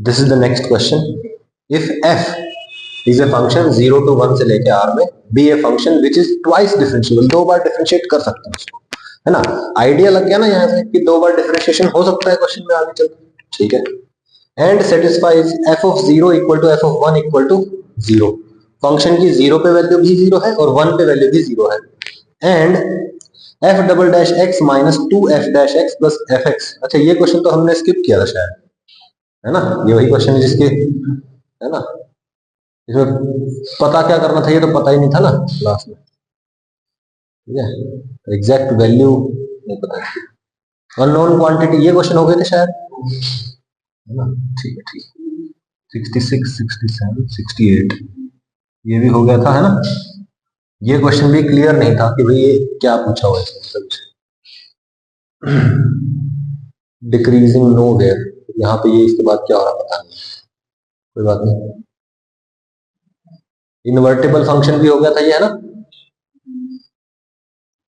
This is the next question. If f is a function 0 to 1 से लेके r में be a function which is twice differentiable, दो बार differentiate कर सकते हैं उसको, है ना. आइडिया लग गया ना यहाँ से कि दो बार डिफरेंशिएशन हो सकता है क्वेश्चन में आगे चल. ठीक है. And satisfies f of 0 equal to f of 1 equal to 0. Function की 0 पे वैल्यू भी 0 है और 1 पे वैल्यू भी 0 है. And f double dash x minus 2f dash x plus fx. अच्छा, ये क्वेश्चन तो हमने स्किप किया था शायद, है ना. ये वही क्वेश्चन है जिसके, है ना, इसमें पता क्या करना था ये तो पता ही नहीं था ना क्लास में. ठीक है. एग्जैक्ट वैल्यू नहीं पता थी. अननोन क्वांटिटी ये क्वेश्चन हो गए थे शायद, है ना. ठीक है, ठीक. 66, 67, 68 ये भी हो गया था, है ना. ये क्वेश्चन भी क्लियर नहीं था कि भाई ये क्या पूछा हुआ है सबसे. डिक्रीजिंग नो वेयर, यहाँ पे ये इसके बाद क्या हो रहा पता नहीं, कोई बात नहीं. इन्वर्टिबल फंक्शन भी हो गया था ये, है ना.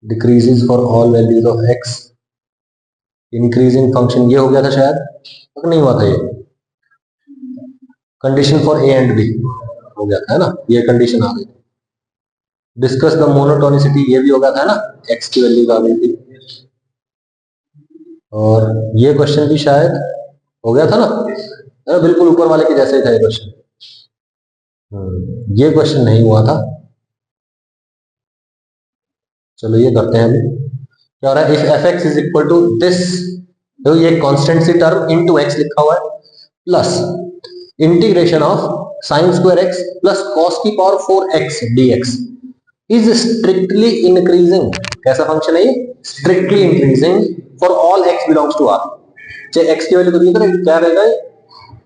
Decreases for all values of x. Increasing function ये हो गया था शायद, तो नहीं हुआ था ये. Condition for a and b हो गया था, है ना. ये कंडीशन आ गई. डिस्कस द मोनोटोनिसिटी ये भी हो गया था ना, x की वैल्यू आ गई थी. और ये क्वेश्चन भी शायद हो गया था ना, बिल्कुल ऊपर वाले के जैसे ही था ये क्वेश्चन. ये क्वेश्चन नहीं हुआ था. चलो ये करते हैं अभी. क्या हो रहा है. If F X is equal to this, तो ये constant C term into X लिखा हुआ है, plus integration of sine square X plus cos की power 4x dx is strictly increasing. कैसा फंक्शन है ये. Strictly increasing for all x belongs to r. चाहे x की वैल्यू तो नहीं, क्या रहेगा,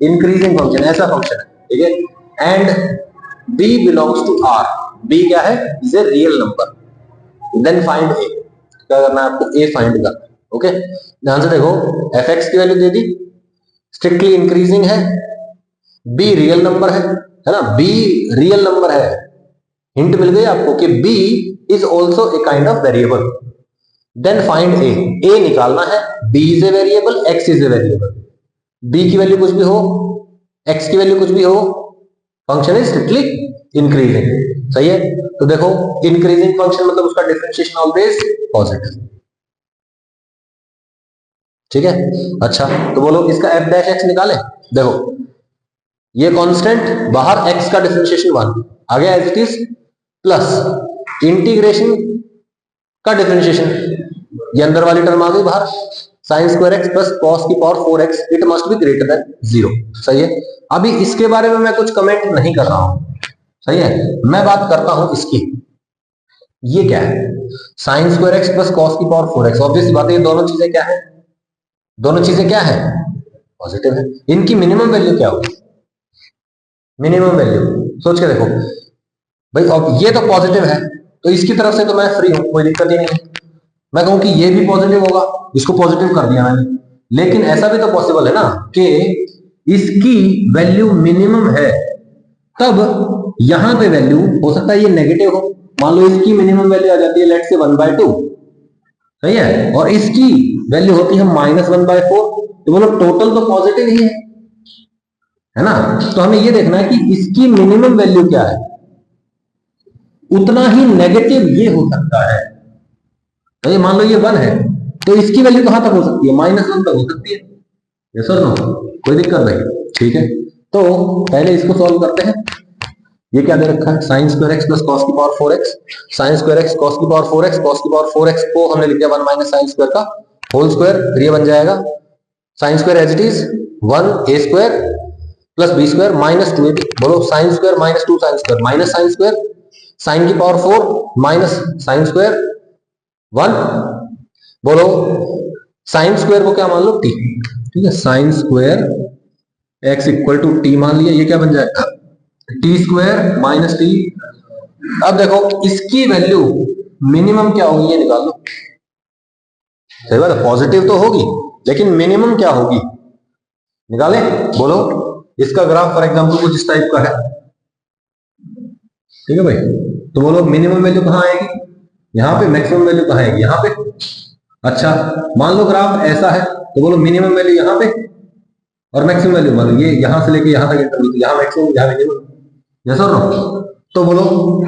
इंक्रीजिंग फंक्शन, ऐसा फंक्शन है. ठीक है. And b belongs to r. b क्या है, is a real number. Then find a. क्या करना है आपको, a फाइंड करना है. ओके. ध्यान से देखो, fx की वैल्यू दे दी, स्ट्रिक्टली इंक्रीजिंग है, b रियल नंबर है ना. b रियल नंबर है. हिंट मिल गई आपको कि b is also a kind of variable. Then find a. a निकालना है. b is a variable, x is a variable. b की वैल्यू कुछ भी हो, x की वैल्यू कुछ भी हो, फंक्शन इज स्ट्रिक्टली इंक्रीजिंग. सही है. तो देखो, इंक्रीजिंग फंक्शन मतलब उसका डिफरेंशिएशन ऑलवेज पॉजिटिव. ठीक है. अच्छा, तो बोलो इसका f डैश x निकाले. देखो ये कांस्टेंट, बाहर x का डिफरेंशिएशन 1 आ गया as it is, plus integration का डिफरेंशिएशन, ये अंदर वाली टर्म आ गई बाहर, sine square X plus cos की power 4x. It must be greater than 0. सही है. अभी इसके बारे में मैं कुछ कमेंट नहीं कर रहा हूं. सही है. मैं बात करता हूं इसकी. ये क्या है, sine square X plus cos की पावर 4x. ऑब्वियस बात है, ये दोनों चीजें क्या है, दोनों चीजें क्या है, पॉजिटिव है. इनकी मिनिमम वैल्यू क्या होगी, मिनिमम वैल्यू सोच के देखो भाई. अब ये तो पॉजिटिव है, तो इसकी तरफ से तो मैं फ्री हूं, कोई दिक्कत ही नहीं. मैं कहूं कि ये भी पॉजिटिव होगा, इसको पॉजिटिव कर दिया मैंने. लेकिन ऐसा भी तो पॉसिबल है ना कि इसकी वैल्यू मिनिमम है, तब यहां पे वैल्यू हो सकता है ये नेगेटिव हो. मान लो इसकी मिनिमम वैल्यू आ जाती है लेट से 1/2. सही है. और इसकी वैल्यू होती है -1/4. तो बोलो टोटल तो पॉजिटिव ही है ना. तो हमें ये देखना है कि इसकी मिनिमम वैल्यू क्या है. उतना ही नेगेटिव ये हो सकता है. तो ये मान लो ये 1 है, तो इसकी वैल्यू कहां तक हो सकती है, -1 तक हो सकती है. यस और नो, कोई दिक्कत नहीं. ठीक है. तो पहले इसको सॉल्व करते हैं. ये क्या दे रखा है, sine square X plus cos की power 4x. Sine square X cos की पावर 4x, कॉस की पावर 4x को हमने लिख दिया 1 माइनस साइन स्क्वायर का होल स्क्वायर. फिर ये बन जाएगा sine square as it is 1 a square plus b square minus 2ab. बोलो sine square minus 2 sine square minus sine square, sine की पावर 4 माइनस साइन स्क्वायर 1. बोलो साइन स्क्वायर को क्या मान लो, t. ठीक है. Sine square x equal to t मान लिया. ये क्या बन जाएगा, टी स्क्वायर माइनस टी. अब देखो इसकी वैल्यू मिनिमम क्या होगी, ये निकाल लो. सही बात है, पॉजिटिव तो होगी, लेकिन मिनिमम क्या होगी निकाले. बोलो इसका ग्राफ फॉर एग्जांपल कुछ इस टाइप का है. ठीक है भाई. तो बोलो मिनिमम वैल्यू कहां आएगी, यहां पे. मैक्सिमम वैल्यू कहां आएगी, यहां पे. अच्छा, मान लो ग्राफ ऐसा है, तो बोलो मिनिमम वैल्यू यहां पे, और मैक्सिमम वैल्यू मान लो ये यहां से लेके यहां तक इंटरवल, यहां मैक्सिमम यहां मिनिमम, यस और नो। तो बोलो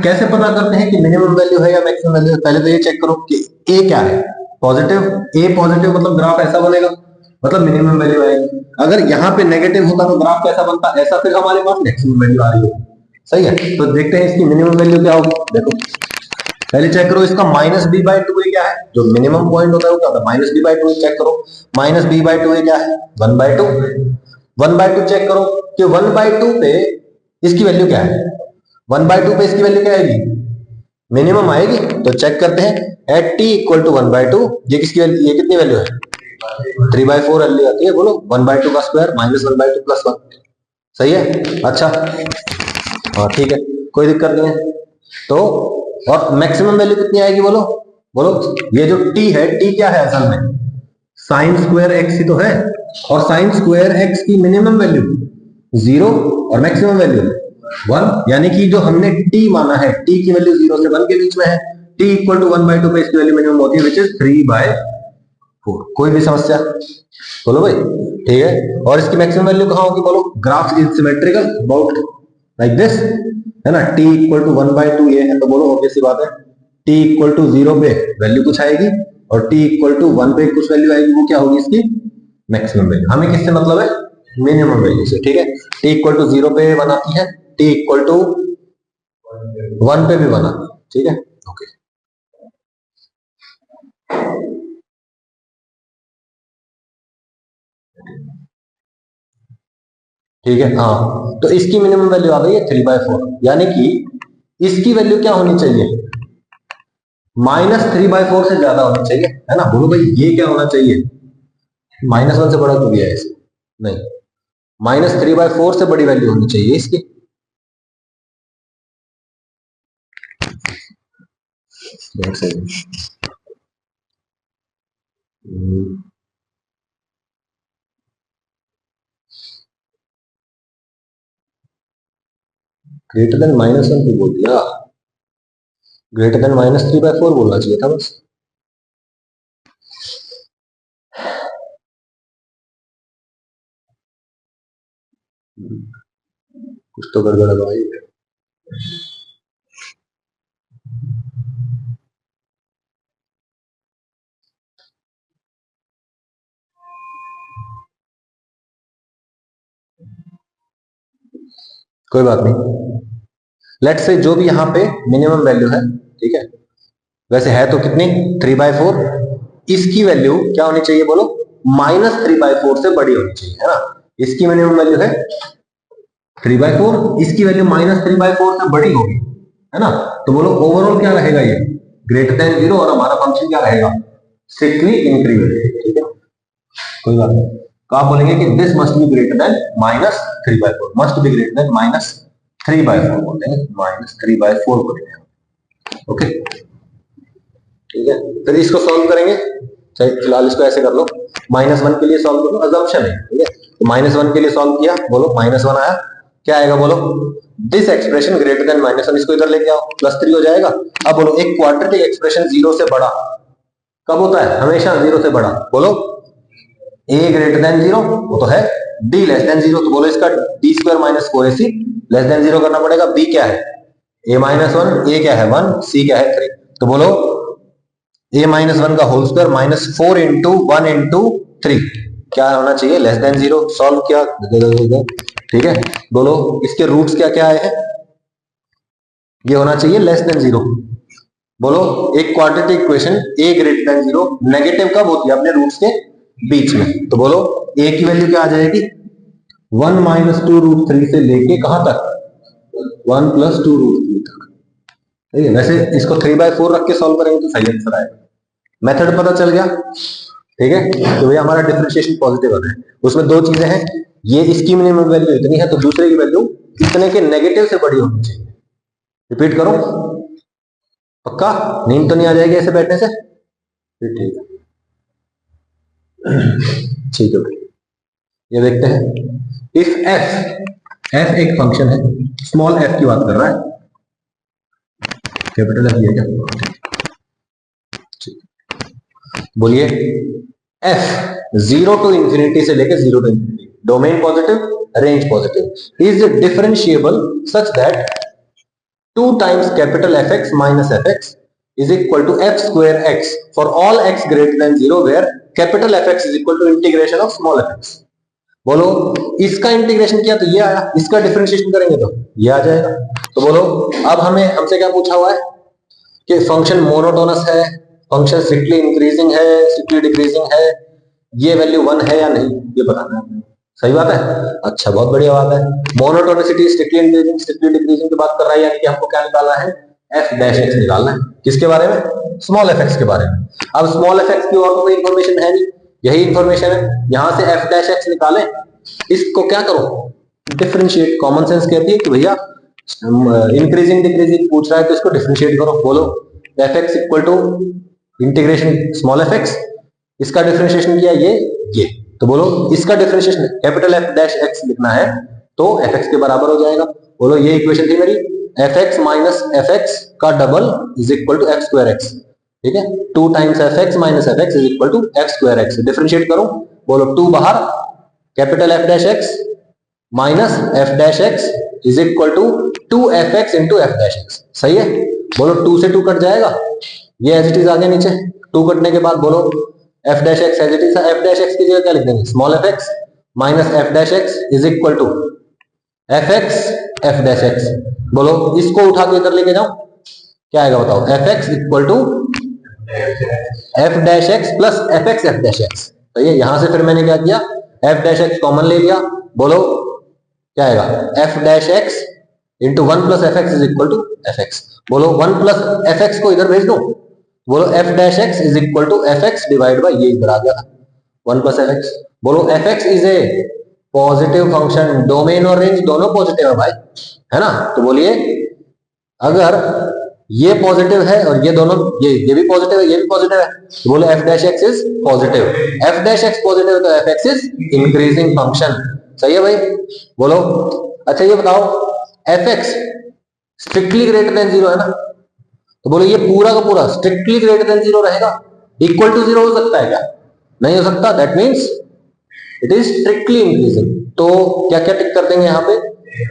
कैसे पता करते हैं कि मिनिमम वैल्यू है या मैक्सिमम वैल्यू है? पहले तो ये चेक करो कि ए क्या है, पॉजिटिव। ए पॉजिटिव मतलब ग्राफ ऐसा बनेगा, मतलब मिनिमम वैल्यू आएगी। अगर यहाँ पे नेगेटिव होता तो ग्राफ कैसा बनता? ऐसा, फिर हमारे पास मैक्सिमम वैल्यू आ रही है। सही है, तो देखते हैं इसकी मिनिमम वैल्यू क्या होगी। देखो पहले चेक करो इसका माइनस बी बाई टू क्या है, जो मिनिमम पॉइंट होता है वो क्या होता है, minus b by two. Check करो माइनस बी बाई टू क्या है, 1/2। 1/2 चेक करो कि 1/2 पे इसकी वैल्यू क्या है, 1/2 पे इसकी वैल्यू क्या आएगी, मिनिमम आएगी। तो चेक करते हैं एट टी इक्वल टू 1/2, ये किसकी वैल्यू, ये कितनी वैल्यू है, 3/4 वैल्यू आती है। बोलो 1/2 का स्क्वायर माइनस 1/2 प्लस 1, सही है। अच्छा हाँ ठीक है, कोई दिक्कत नहीं है। तो और मैक्सिमम वैल्यू कितनी आएगी, बोलो बोलो। ये जो टी है, टी क्या है असल में, साइन स्क्वायर एक्स ही तो है। और साइन स्क्वायर एक्स की मिनिमम वैल्यू 0 और मैक्सिमम वैल्यू 1, यानी कि जो हमने टी माना है, टी की वैल्यू 0 से 1 के बीच में है। टी इक्वल टू 1/2 पे इसकी वैल्यू मिनिमम होती है, विच इज 3/4। कोई भी समस्या, बोलो भाई, ठीक है। और इसकी मैक्सिमम वैल्यू कहां होगी, बोलो। Graph is symmetrical about like this, है ना। t इक्वल टू 1/2 ये है, तो बोलो ऑब्वियस सी बात है t इक्वल टू 0 पे वैल्यू कुछ आएगी और t इक्वल टू 1 पे कुछ वैल्यू आएगी, वो क्या होगी इसकी मैक्सिमम वैल्यू। हमें किससे मतलब है, मिनिमम वैल्यू से, ठीक है। t इक्वल टू 0 पे 1 आती है, t इक्वल टू 1 पे भी 1 आती है, ठीक है। ओके ठीक है, हाँ। तो इसकी मिनिमम वैल्यू आ गई है 3/4, यानी कि इसकी वैल्यू क्या होनी चाहिए, -3/4 से ज्यादा होनी चाहिए, है ना। बोलो भाई ये क्या होना चाहिए, -1 से बड़ा क्यों दिया है इसे, नहीं, -3/4 से बड़ी वैल्यू होनी चाहिए इसकी। ग्रेटर देन -1 क्यों बोल दिया, ग्रेटर देन -3/4 बोलना चाहिए था बस। कुछ तो गड़बड़ है भाई। कोई बात नहीं, लेट से जो भी यहाँ पे मिनिमम वैल्यू है, ठीक है, वैसे है तो कितनी 3/4, इसकी वैल्यू क्या होनी चाहिए, बोलो -3/4 से बड़ी होनी चाहिए, है ना। इसकी मिनिमम वैल्यू है 3/4, इसकी वैल्यू -3/4 से बड़ी होगी, है ना। तो बोलो ओवरऑल क्या रहेगा, ये ग्रेटर देन 0, और हमारा फंक्शन क्या रहेगा, स्ट्रिक्टली इंक्रीमेंट, ठीक है। कोई बात नहीं, तो आप बोलेंगे कि this must be greater then -3/4, must be greater then -3/4 बोलेंगे, -3/4 बोलेंगे, ओके ठीक है। फिर इसको सॉल्व करेंगे, चाहे फिलहाल इसको ऐसे कर लो, -1 के लिए सॉल्व करो, अजम्पशन है, ठीक है। तो -1 के लिए सॉल्व किया, बोलो -1 आया, क्या आएगा, बोलो दिस एक्सप्रेशन ग्रेटर देन -1, इसको इधर लेके आओ, +3 हो जाएगा। अब बोलो एक क्वाड्रेटिक एक्सप्रेशन 0 से बड़ा कब होता है, हमेशा 0 से बड़ा, बोलो a ग्रेटर देन 0, वो तो है, d लेस देन 0, तो बोलो इसका d² - 4ac लेस देन 0 करना पड़ेगा। b क्या है, a-1, a क्या है 1, c क्या है 3, तो बोलो a-1 का होल स्क्वायर -4 इंटू 1 इंटू 3 क्या होना चाहिए, लेस देन 0। सॉल्व किया, ठीक है। बोलो इसके रूट्स क्या क्या आए हैं, ये होना चाहिए लेस देन 0। बोलो एक quadratic equation a greater than 0 negative कब होती है, अपने रूट्स के बीच में, तो बोलो a की वैल्यू क्या आ जाएगी, 1 - 2√3 से लेके कहां तक, 1 + 2√3 तक, ठीक है। वैसे इसको 3/4 रख के सॉल्व करेंगे तो सही आंसर आएगा, मेथड पता चल गया, ठीक है। तो भैया हमारा डिफरेंशिएशन पॉजिटिव है, उसमें दो चीजें हैं, ये इसकी मिनिमम वैल्यू इतनी है, तो दूसरे की वैल्यू इतने के नेगेटिव से बड़ी होनी चाहिए। रिपीट करो, पक्का, नींद तो नहीं आ जाएगी ऐसे बैठने से, ठीक है ठीक है। ये देखते हैं, इफ एफ एक फंक्शन है, स्मॉल एफ की बात कर रहा है, कैपिटल एफ ये क्या, बोलिए एफ 0 to ∞ से लेकर 0 to ∞, domain positive, range positive, is differentiable such that 2 times capital Fx minus Fx is equal to f square x for all x greater than 0 where capital Fx is equal to integration of small fx। बोलो इसका integration किया तो ये आया, इसका differentiation करेंगे तो ये आ जाएगा। तो बोलो अब हमसे क्या पूछा हुआ है कि फंक्शन मोनोटोनस है, फंक्शन स्ट्रिक्टली इंक्रीजिंग है, स्ट्रिक्टली डिक्रीजिंग है, ये वैल्यू 1 है या नहीं, ये बताना है। सही बात है, अच्छा बहुत बढ़िया बात है। Monotonicity strictly increasing strictly decreasing की बात कर रहा है, यानी कि हमको क्या निकालना है, f डैश x निकालना है। किसके बारे में, स्मॉल fx के बारे में। अब स्मॉल fx की और कोई इंफॉर्मेशन है नहीं, यही इंफॉर्मेशन है। यहां से f डैश x निकालें, इसको क्या करो, डिफरेंशिएट। कॉमन सेंस कहती है कि भैया इंक्रीजिंग डिक्रीजिंग पूछ रहा है तो इसको डिफरेंशिएट करो। बोलो fx equal to integration small fx, इसका डिफरेंशिएशन किया ये। तो बोलो इसका differentiation capital F dash x लिखना है तो fx के बराबर हो जाएगा। बोलो ये इक्वेशन थी मेरी, fx माइनस fx का double is equal to f square x। ठीक है, 2 times fx minus fx is equal to f square x। Differentiate करो, बोलो 2 बाहर, capital F dash x minus f dash x is equal to 2fx into f dash x। सही है, बोलो 2 से 2 cut जाएगा, ये एज इट इज आ गया नीचे। 2 कटने के बाद बोलो f dash x as it is, f dash x की जगह क्या लिख देंगे, small fx minus f dash x is equal to fx f dash x। बोलो इसको उठा के इधर लेके जाओ, क्या आएगा बताओ, fx equal to f dash x plus fx f dash x। तो ये यहां से फिर मैंने क्या किया, f डैश x कॉमन ले लिया। बोलो क्या आएगा, f dash x into 1 plus fx is equal to fx। बोलो 1 प्लस fx को इधर भेज दो, बोलो f dash x is equal to fx divide by ये इधर आ गया 1 प्लस fx। बोलो fx is a positive function, domain और रेंज दोनों पॉजिटिव है भाई, है ना। तो बोलिए अगर ये पॉजिटिव है और ये दोनों, ये भी पॉजिटिव है, ये भी पॉजिटिव है, तो बोलो f dash x is positive. f dash x positive है तो fx इज इंक्रीजिंग फंक्शन। सही है भाई। बोलो अच्छा ये बताओ, fx स्ट्रिक्टली ग्रेटर देन 0 है ना, तो बोलो ये पूरा का पूरा स्ट्रिक्टली ग्रेटर देन 0 रहेगा, इक्वल टू 0 हो सकता है क्या, नहीं हो सकता। That means it is strictly increasing. तो क्या क्या टिक कर देंगे यहाँ पे,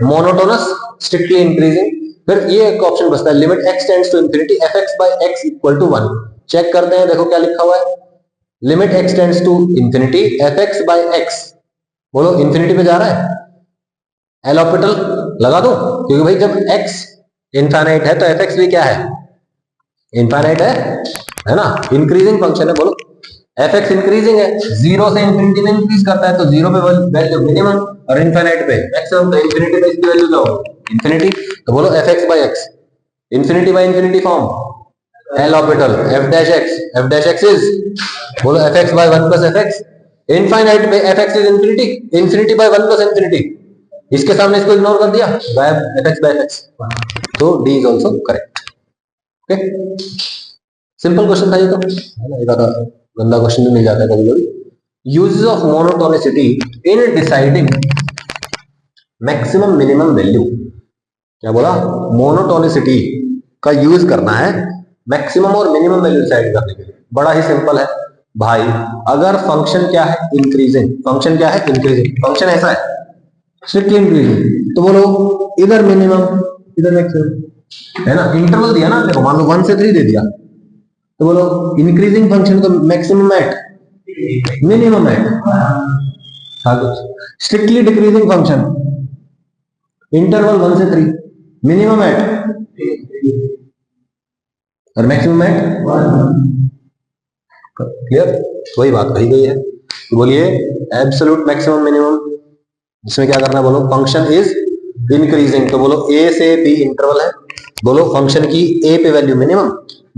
मोनोटोनस, स्ट्रिक्टली इंक्रीजिंग। फिर ये एक ऑप्शन बचता है, limit x tends to infinity fx by x equal to 1। चेक करते हैं, देखो क्या लिखा हुआ है, limit x tends to infinity fx by x। बोलो इंफिनिटी पे जा रहा है, एल ऑर्बिटल लगा दो, क्योंकि भाई जब x इनफाइनाइट है तो fx भी क्या है, इनफाइनाइट है ना, इंक्रीजिंग फंक्शन है। बोलो fx इंक्रीजिंग है, 0 से इंफिनिटी में इंक्रीज करता है, तो 0 पे वैल्यू मिनिमम और इनफाइनाइट पे मैक्सिमम, तो इंफिनिटी पे इसकी वैल्यू क्या होगी, इंफिनिटी। तो बोलो fx by x, infinity by infinity form, L orbital f dash x is, बोलो fx by 1 plus fx, infinite पे fx is infinity, infinity by 1 plus infinity, इसके सामने इसको इग्नोर कर दिया, गायब fx बाय fx। तो d is also correct. Okay, simple question था ये तो, है ना, ज्यादा गंदा क्वेश्चन भी मिल जाता है कभी कभी। Uses of monotonicity in deciding maximum minimum value. क्या बोला, मोनोटोनिसिटी का यूज करना है मैक्सिमम और मिनिमम वैल्यू डिसाइड करने के लिए। बड़ा ही सिंपल है भाई, अगर फंक्शन क्या है, इंक्रीजिंग, फंक्शन क्या है, इंक्रीजिंग, फंक्शन ऐसा है स्ट्रिक्टली इंक्रीजिंग, तो बोलो इधर मिनिमम इधर मैक्सिमम, है ना। इंटरवल दिया ना, देखो मान लो 1 से 3 दे दिया, तो बोलो इंक्रीजिंग फंक्शन तो maximum at minimum at, strictly decreasing function interval 1 से 3 मिनिमम एट और मैक्सिमम एट। क्लियर, वही बात कही गई है। तो बोलिए एब्सोल्यूट मैक्सिमम मिनिमम, इसमें क्या करना है, बोलो फंक्शन इज इंक्रीजिंग, तो बोलो a से b इंटरवल है, बोलो फंक्शन की a पे वैल्यू मिनिमम,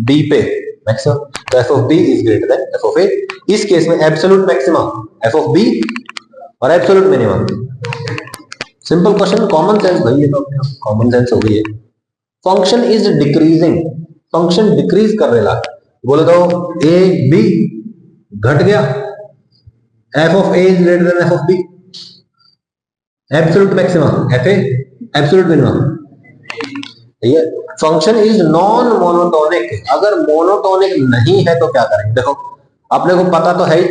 b पे मैक्सिमम, तो f of b is greater than f of a। इस केस में absolute maximum f of b और absolute minimum. Simple question, common sense भाई, ये तो कॉमन सेंस हो गई है। Function is decreasing, function decrease कर रहा है, बोले तो a b घट गया, f of a is greater than f of b, absolute maximum f a, absolute minimum. ठीक है, फंक्शन इज नॉन मोनोटोनिक, अगर मोनोटोनिक नहीं है तो क्या करेंगे, देखो अपने को पता तो है ही,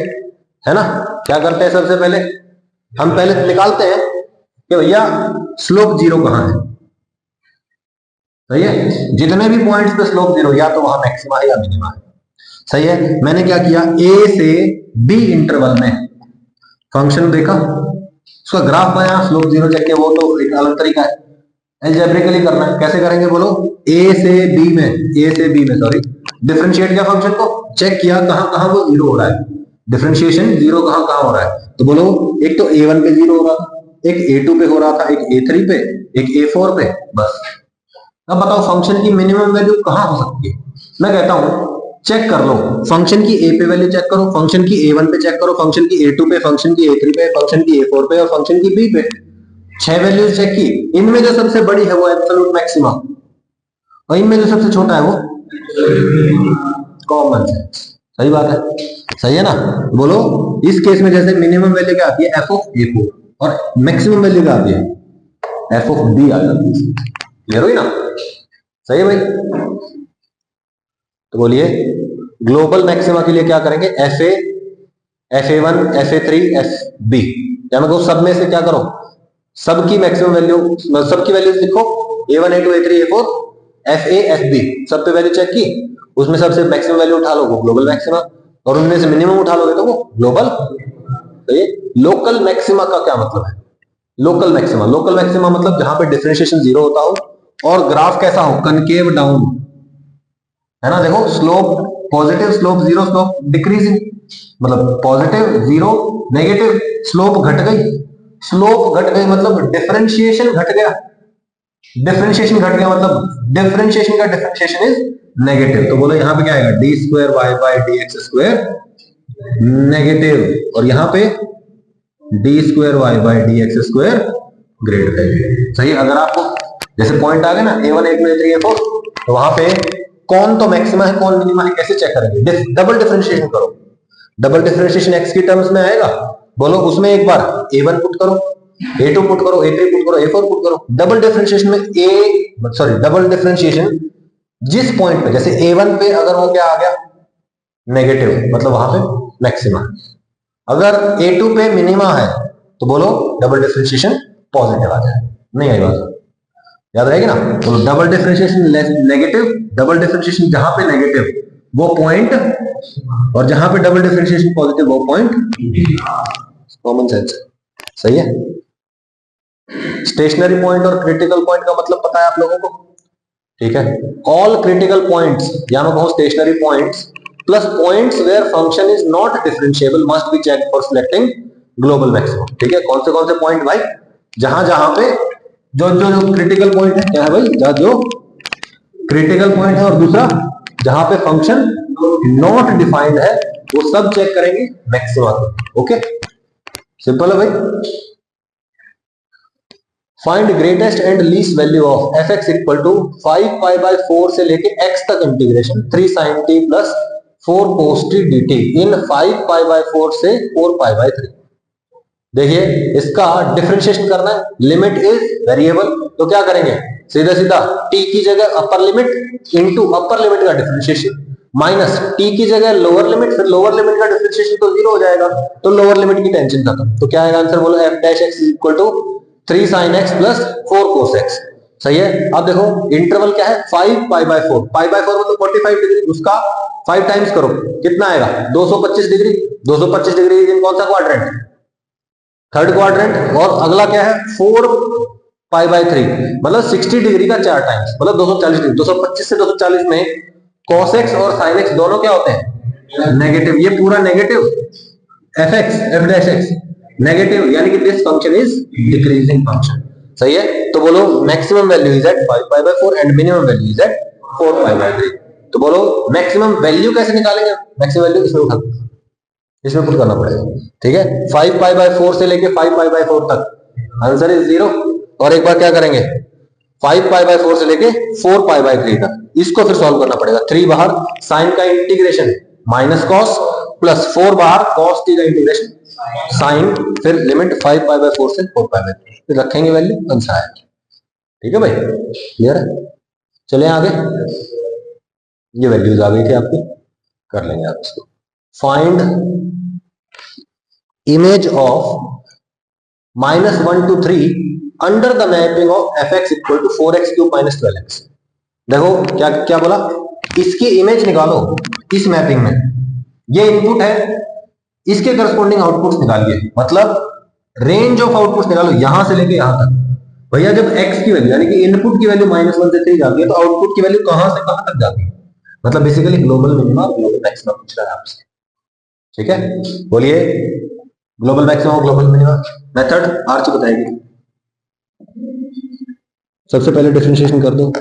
है ना। क्या करते हैं सबसे पहले, हम पहले निकालते हैं कि भैया स्लोप जीरो कहां है। सही है, जितने भी पॉइंट्स पे स्लोप जीरो, या तो वहां मैक्सिमा है या मिनिमा है। सही है, मैंने क्या किया, ए से बी इंटरवल में फंक्शन देखा, उसका ग्राफ बनाया, स्लोप जीरो चेक किया, वो तो एक अलग तरीका है, अलजेब्रिकली करना है। कैसे करेंगे बोलो, ए से बी में सॉरी डिफरेंशिएट किया फंक्शन को, चेक किया कहां कहां वो जीरो हो रहा है, डिफरेंशिएशन जीरो कहां कहां हो रहा है। तो बोलो एक तो A1 पे जीरो हो रहा था, एक A2 पे हो रहा था, एक A3 पे, एक A4 पे, बस। अब बताओ फंक्शन की मिनिमम वैल्यू कहां हो सकती है। मैं कहता हूं चेक कर लो, फंक्शन की ए पे वैल्यू चेक करो, फंक्शन की A1 पे चेक करो, फंक्शन की A2 पे, फंक्शन की A3 पे, फंक्शन की A4 पे और फंक्शन की B पे। 6 वैल्यूज चेक की, इनमें जो सबसे बड़ी है वो एब्सोल्यूट मैक्सिमा, और इनमें जो सबसे छोटा है वो कॉमन सेंस। सही बात है, सही है ना। बोलो इस केस में जैसे मिनिमम वैल्यू क्या आती है, एफ ऑफ A4, और मैक्सिमम वैल्यू क्या आती है, एफ ऑफ B आ जाती है। क्लियर हुई ना, सही है भाई। तो बोलिए ग्लोबल मैक्सिमा के लिए क्या करेंगे, FA1, FA3, FB, या मैं कहूं सब में से क्या करो, सबकी मैक्सिमम वैल्यू, सबकी वैल्यूज लिखो, A1, A2, A3, A4, FA, FB, सब पे वैल्यू चेक की, उसमें सबसे मैक्सिमम वैल्यू उठा लो वो ग्लोबल मैक्सिमा, और उनमें से मिनिमम उठा लोगे तो वो ग्लोबल। तो ये लोकल मैक्सिमा का क्या मतलब है, लोकल मैक्सिमा मतलब जहां पे डिफरेंशिएशन जीरो होता हो और ग्राफ कैसा हो, कनकेव डाउन, है ना। देखो slope positive, slope zero, slope decreasing, मतलब पॉजिटिव जीरो नेगेटिव, स्लोप घट गई, स्लोप घट गई मतलब डिफरेंशिएशन घट गया, डिफरेंशिएशन घट गया मतलब डिफरेंशिएशन का डिफरेंशिएशन इज नेगेटिव। तो बोलो यहाँ पे क्या आएगा, d square y by d x square negative, और यहाँ पे d square y by d x square greater. सही, अगर आपको जैसे पॉइंट आ गए ना A1, A2, A3, A4, तो वहां पे कौन तो मैक्सिमा है कौन मिनिमा है कैसे चेक करेंगे, डबल डिफरेंशिएशन करो, डबल डिफरेंशिएशन एक्स की टर्म्स में आएगा, बोलो उसमें एक बार A1 पुट करो, A2 पुट करो, A3 पुट करो, A4 पुट करो, डबल डिफरेंशिएशन में डबल डिफरेंशिएशन जिस पॉइंट पे, जैसे A1 पे अगर वो क्या आ गया नेगेटिव, मतलब वहां पे मैक्सिमा, अगर A2 पे मिनिमा है तो बोलो डबल डिफरेंशिएशन पॉजिटिव आ जाए। नहीं आई बात, याद रहेगी ना। तो double differentiation negative, double differentiation जहां पे नेगेटिव वो पॉइंट, और जहां पे डबल डिफरेंशिएशन पॉजिटिव वो पॉइंट, कॉमन सेंस। सही है, स्टेशनरी पॉइंट और क्रिटिकल पॉइंट का मतलब पता है आप लोगों को, ठीक है। ऑल क्रिटिकल पॉइंट्स या मैं कहूं stationary points plus points where function is not differentiable must be checked for selecting global maximum. ठीक है, कौन से पॉइंट भाई, जहां जहां पे जो जो जो क्रिटिकल पॉइंट है, क्या है भाई, जहां जो क्रिटिकल पॉइंट है, और दूसरा जहां पे फंक्शन नॉट डिफाइंड है, वो सब चेक करेंगे मैक्सिमा। ओके, सिंपल है भाई। Find greatest and least value of f x equal to 5 pi by 4 से लेके x तक integration 3 sin t plus 4 cos t dt in 5 pi by 4 से 4 पाई बाय 3। देखिए इसका डिफरेंशिएशन करना है, लिमिट इज वेरिएबल, तो क्या करेंगे, सीधा सीधा t की जगह upper limit into upper limit का डिफरेंशिएशन माइनस t की जगह लोअर लिमिट, फिर लोअर लिमिट का डिफरेंशिएशन तो जीरो हो जाएगा, तो लोअर लिमिट की टेंशन खत्म। तो क्या आएगा आंसर, बोलो f dash x equal to 3 sin x plus 4 cos x। सही है, अब देखो इंटरवल क्या है, 5 पाई बाय 4, पाई बाय 4 मतलब 45 डिग्री, उसका 5 टाइम्स करो कितना आएगा 225 डिग्री, 225 डिग्री इन कौन सा क्वाड्रेंट, थर्ड क्वाड्रेंट, और अगला क्या है 4 पाई बाय 3 मतलब 60 डिग्री का 4 टाइम्स मतलब 240 डिग्री, 225 से 240 में cos x और sin x दोनों क्या होते हैं नेगेटिव, ये पूरा negative, f x f dash x negative, यानी कि this function is decreasing function. सही है, तो बोलो maximum value is at 5 pi by 4 and minimum value is at 4 pi by 3। तो बोलो मैक्सिमम वैल्यू कैसे निकालेंगे, मैक्सिमम वैल्यू इसमें उठा, इसमें पुट करना पड़ेगा। ठीक है, 5 पाई बाय 4 से लेके 5 पाई बाय 4 तक आंसर इज 0, और एक बार क्या करेंगे 5 पाई बाय 4 से लेके 4 पाई बाय 3 तक, इसको फिर सॉल्व करना पड़ेगा। 3 बाहर साइन का इंटीग्रेशन माइनस कॉस, प्लस 4 बाहर कॉस टी का इंटीग्रेशन साइन, फिर लिमिट 5 पाई बाय 4 से 4 पाई बाय 3, फिर रखेंगे वैल्यू, आंसर आएगा। ठीक है भाई, क्लियर है। चले आगे, ये वैल्यूज आ गई थी आपकी, कर लेंगे आप इसको। Find image of -1 to 3 under the mapping of fx equal to 4x³ minus 12x। देखो क्या क्या बोला, इसकी इमेज निकालो इस मैपिंग में, ये इनपुट है, इसके करस्पॉन्डिंग आउटपुट्स निकालिए, मतलब रेंज ऑफ आउटपुट्स निकालो यहां से लेके यहां तक। भैया जब x की वैल्यू यानी कि इनपुट की वैल्यू -1 से 3 जाती है तो आउटपुट की वैल्यू कहां से कहां तक जाती है, मतलब बेसिकली ग्लोबल मिनिमा और ग्लोबल मैक्सिमा पूछ रहा है आपसे। ठीक है, बोलिए ग्लोबल मैक्सिमा और ग्लोबल मिनिमा मेथड आरची बताएगी। सबसे पहले डिफरेंशिएशन कर दो,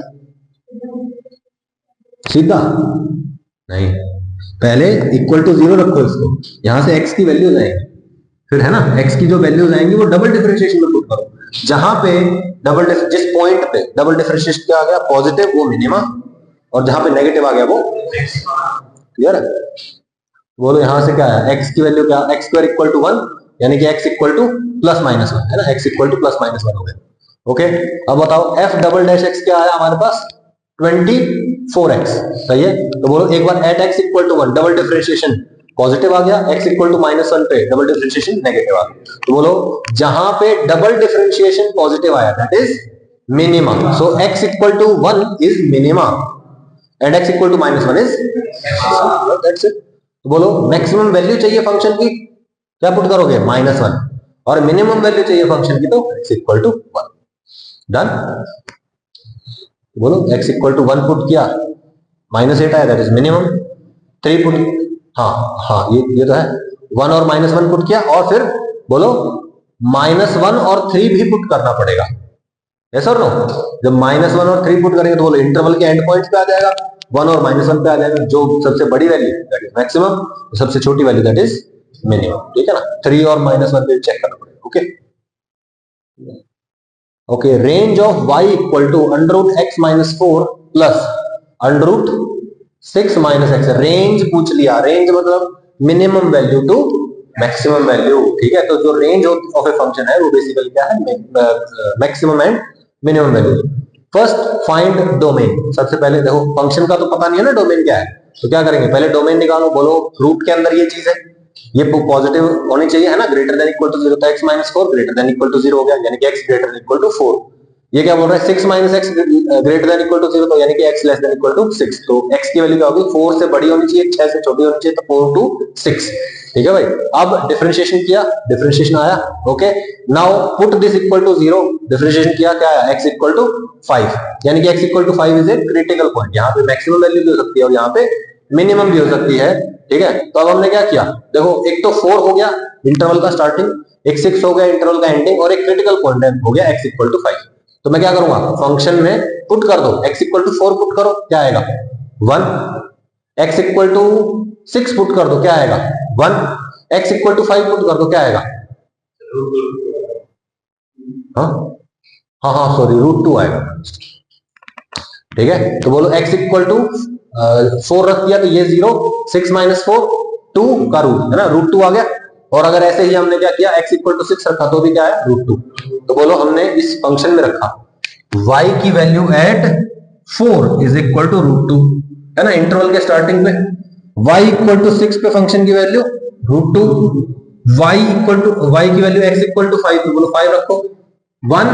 सीधा नहीं, पहले इक्वल टू 0 रखो इसको, यहां से x की वैल्यू जाएगी, फिर है ना x की जो वैल्यूज आएंगी वो डबल डिफरेंशिएशन में पुट करो, जहां पे जिस पॉइंट पे डबल डिफरेंशिएशन क्या आ गया पॉजिटिव वो मिनिमा, और जहां पे नेगेटिव आ गया वो क्लियर है। बोलो यहां से क्या है, x की वैल्यू क्या, x² इक्वल टू 1 यानी कि x इक्वल टू +-1 है ना, x इक्वल टू +-1 हो गया। ओके, अब बताओ f डबल डैश x क्या आया हमारे पास 24x, सही है। तो बोलो एक बार at x equal to 1 double differentiation positive आ गया, x इक्वल टू -1 पे डबल डिफरेंशिएशन नेगेटिव आ गया। तो बोलो जहां पे डबल डिफरेंशिएशन पॉजिटिव आया that is minima, so x equal to 1 is minima and x equal to -1 is that's it. तो बोलो मैक्सिमम वैल्यू चाहिए फंक्शन की, क्या पुट करोगे -1, और मिनिमम वैल्यू चाहिए फंक्शन की तो x इक्वल टू 1। डन, बोलो x इक्वल टू 1 पुट किया, -8 आया दैट इज मिनिमम, 3 पुट, हाँ हाँ ये तो है, 1 और -1 पुट किया, और फिर बोलो -1 और 3 भी पुट करना पड़ेगा, यस और नो। जब -1 और 3 पुट करेंगे तो बोलो इंटरवल के एंड पॉइंट्स पे आ जाएगा, 1 और -1 पे आ जाएगा, जो सबसे बड़ी वैल्यू दैट इज मैक्सिमम, सबसे छोटी वैल्यू दैट इज मिनिमम, ठीक है ना। 3 और -1 पे चेक करना पड़ेगा। Okay okay, range of y equal to √x-4 plus √6 - x, range पूछ लिया, रेंज मतलब minimum value to maximum value, ठीक है। तो जो रेंज ऑफ ए फंक्शन है वो बेसिकली क्या है, maximum and minimum value. First find domain, सबसे पहले देखो फंक्शन का तो पता नहीं है ना डोमेन क्या है, तो क्या करेंगे पहले डोमेन निकालो। बोलो रूट के अंदर ये चीज है, ये पॉजिटिव होनी चाहिए है ना, ग्रेटर देन इक्वल टू 0, तो x - 4 greater than equal to 0 हो गया, यानी कि x greater than equal to 4। ये क्या बोल रहा है 6 - x greater than equal to 0, तो यानी कि x less than equal to 6, तो x की वैल्यू क्या होगी 4 से बड़ी होनी चाहिए, 6 से छोटी होनी चाहिए, तो 4 to 6, ठीक है भाई। अब डिफरेंशिएशन किया, डिफरेंशिएशन आया, okay. Now put this equal to 0, differentiation किया, क्या आया x इक्वल टू 5, यानी कि x equal to 5 is a critical point, यहाँ पे मैक्सिमम वैल्यू भी हो सकती है और यहाँ पे मिनिमम भी हो सकती है, ठीक है। तो अब हमने क्या किया, देखो एक तो 4 हो गया इंटरवल का स्टार्टिंग, एक 6 हो गया इंटरवल का एंडिंग, और एक क्रिटिकल पॉइंट हो गया x इक्वल टू 5। तो मैं क्या करूंगा, फंक्शन में पुट कर दो, x इक्वल टू 4 पुट करो, क्या आएगा 1, x इक्वल टू 6 पुट कर दो, क्या आएगा 1, x इक्वल टू 5 पुट कर दो, क्या आएगा, हाँ हाँ हाँ सॉरी √2 आएगा, ठीक है। तो बोलो x इक्वल टू 4 रख दिया तो ये 0, 6 - 4 2 का रूट है ना, √2 आ गया। और अगर ऐसे ही हमने क्या किया x इक्वल टू 6 रखा तो भी क्या है √2। तो बोलो हमने इस फंक्शन में रखा y की value at 4 is equal to √2, है ना, इंटरवल के स्टार्टिंग पे। y इक्वल टू 6 पे फंक्शन की value √2, y equal to y की वैल्यू x इक्वल टू 5, तो बोलो 5 रखो, 1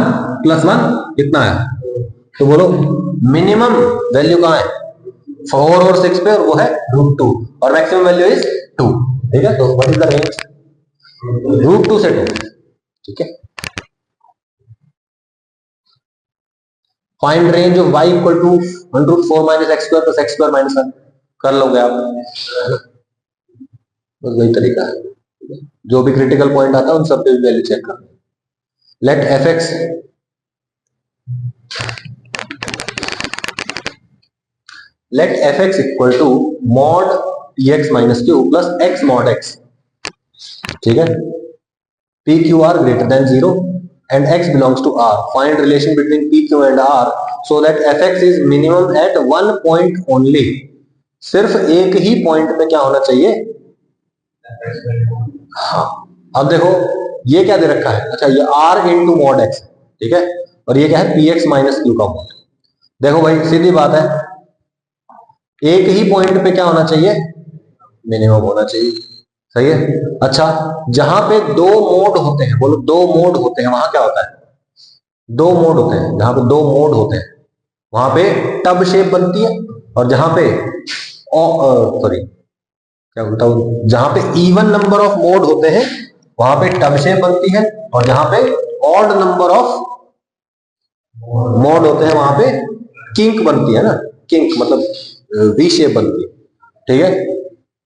+ 1 कितना है, तो बोलो मिनिमम वैल्यू कहां है 4 और 6 पे, और वो है √2, और मैक्सिमम वैल्यू इज 2, ठीक है। तो व्हाट इज द रेंज, √2 से 2, ठीक है। Find range of y equal to √4 - x² + x² - 1, कर लोगे आप, है ना, बस वही तरीका है, जो भी क्रिटिकल पॉइंट आता है उन सब पे वैल्यू चेक कर। Let fx let fx equal to mod px minus q plus x mod x, ठीक है। p q r greater than 0 and x belongs to r, find relation between p q and r so that fx is minimum at one point only, सिर्फ एक ही point पे क्या होना चाहिए, हाँ। अब देखो ये क्या दे रखा है, अच्छा ये r इंटू मॉड x, ठीक है, और ये क्या है px माइनस q का मॉड। देखो भाई सीधी बात है, एक ही पॉइंट पे क्या होना चाहिए, मिनिमम होना चाहिए, सही है। अच्छा, जहां पे दो मोड होते हैं, बोलो दो मोड होते हैं, वहां क्या होता है? दो मोड होते हैं, जहां पे दो मोड होते हैं वहां पे टब शेप बनती है, और जहां पे सॉरी क्या बोलता हूं, जहां पे इवन नंबर ऑफ मोड होते हैं वहां पे टब शेप बनती है, और जहां पे ऑड नंबर ऑफ मोड होते हैं वहां पे किंक बनती है ना, किंक मतलब वी शेप बनती है। ठीक है,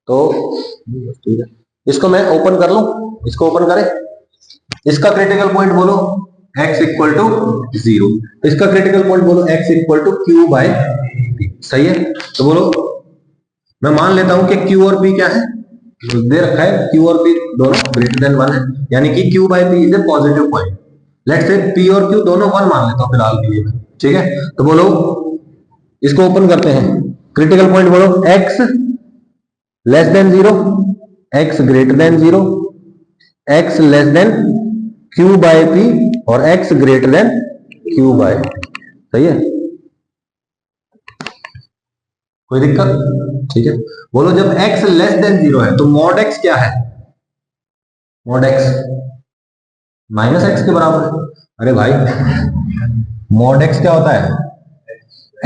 तो ठीक है, इसको मैं ओपन कर लूं, इसको ओपन करें। इसका क्रिटिकल पॉइंट बोलो x इक्वल टू 0, इसका क्रिटिकल पॉइंट बोलो x equal to q by p. सही है, तो बोलो मैं मान लेता हूं कि q और p क्या है, दे रखा है q और p दोनों ग्रेटर देन 1 है, यानी कि q bye p is a positive point. Let's say p और q दोनों 1 मान लेता हूं फिलहाल के लिए। ठीक है, तो बोलो इसको ओपन करते हैं, क्रिटिकल पॉइंट बोलो x less than 0, x greater than 0, x less than q bye p और x greater than q bye p। सही है, कोई दिक्कत? ठीक है, बोलो जब x लेस देन 0 है तो मॉड x क्या है? मॉड x माइनस x के बराबर है। अरे भाई, मॉड x क्या होता है?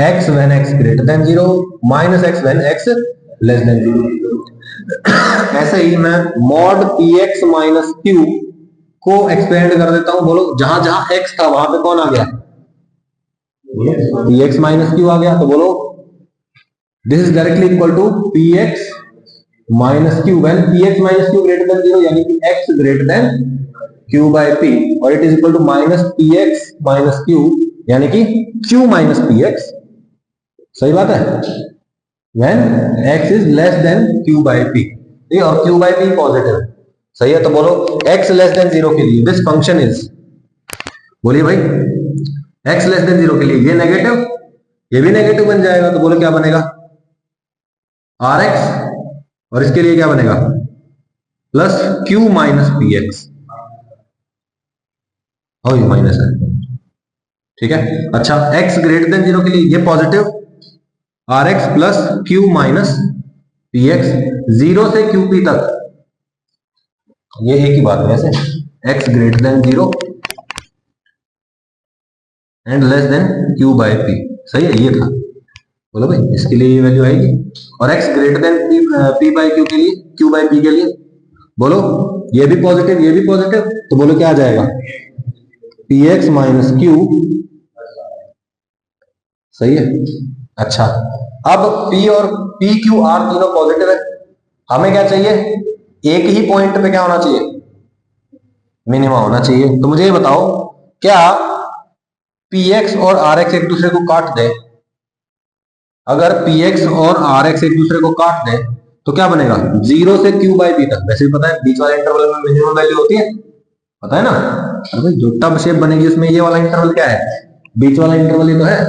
x when x greater than 0 minus x when x less than 0। ऐसे ही मैं मॉड px माइनस q को एक्सपेंड कर देता हूं। बोलो जहां जहां x था वहां पे कौन आ गया? px माइनस q आ गया। तो बोलो this is directly equal to px minus q when px minus q greater than 0, यानी कि x greater than q bye p, और it is equal to minus px minus q, यानी कि q minus px। सही बात है, when x is less than q bye p, ठीक है, और q बाय p पॉजिटिव है। सही है, तो बोलो x लेस देन 0 के लिए दिस फंक्शन इज, बोलिए भाई, x लेस देन 0 के लिए ये नेगेटिव, ये भी नेगेटिव बन जाएगा, तो बोलो क्या बनेगा? rx, और इसके लिए क्या बनेगा? Plus q minus P x, और ये माइनस है। ठीक है, अच्छा x ग्रेटर देन 0 के लिए ये positive, rx plus q minus P x, 0 से qp तक ये एक ही बात है वैसे, x greater than 0 and less than q bye p। सही है, ये था। बोलो भाई, इसके लिए ये वैल्यू आएगी, और x greater than p by q के लिए, q बाय p के लिए बोलो ये भी पॉजिटिव, ये भी पॉजिटिव, तो बोलो क्या आ जाएगा? px minus q। सही है, अच्छा अब p और p q r तीनों पॉजिटिव है, हमें क्या चाहिए? एक ही पॉइंट पे क्या होना चाहिए? मिनिमम होना चाहिए। तो मुझे ये बताओ, क्या px और rx एक दूसरे को काट दे? अगर px और rx एक दूसरे को काट दे तो क्या बनेगा? 0 से q बाय p तक, वैसे भी पता है बीच वाले इंटरवल में मिनिमम वैल्यू होती है, पता है ना? अरे जो टब शेप बनेगी उसमें ये वाला इंटरवल क्या है? बीच वाला इंटरवल ही तो है।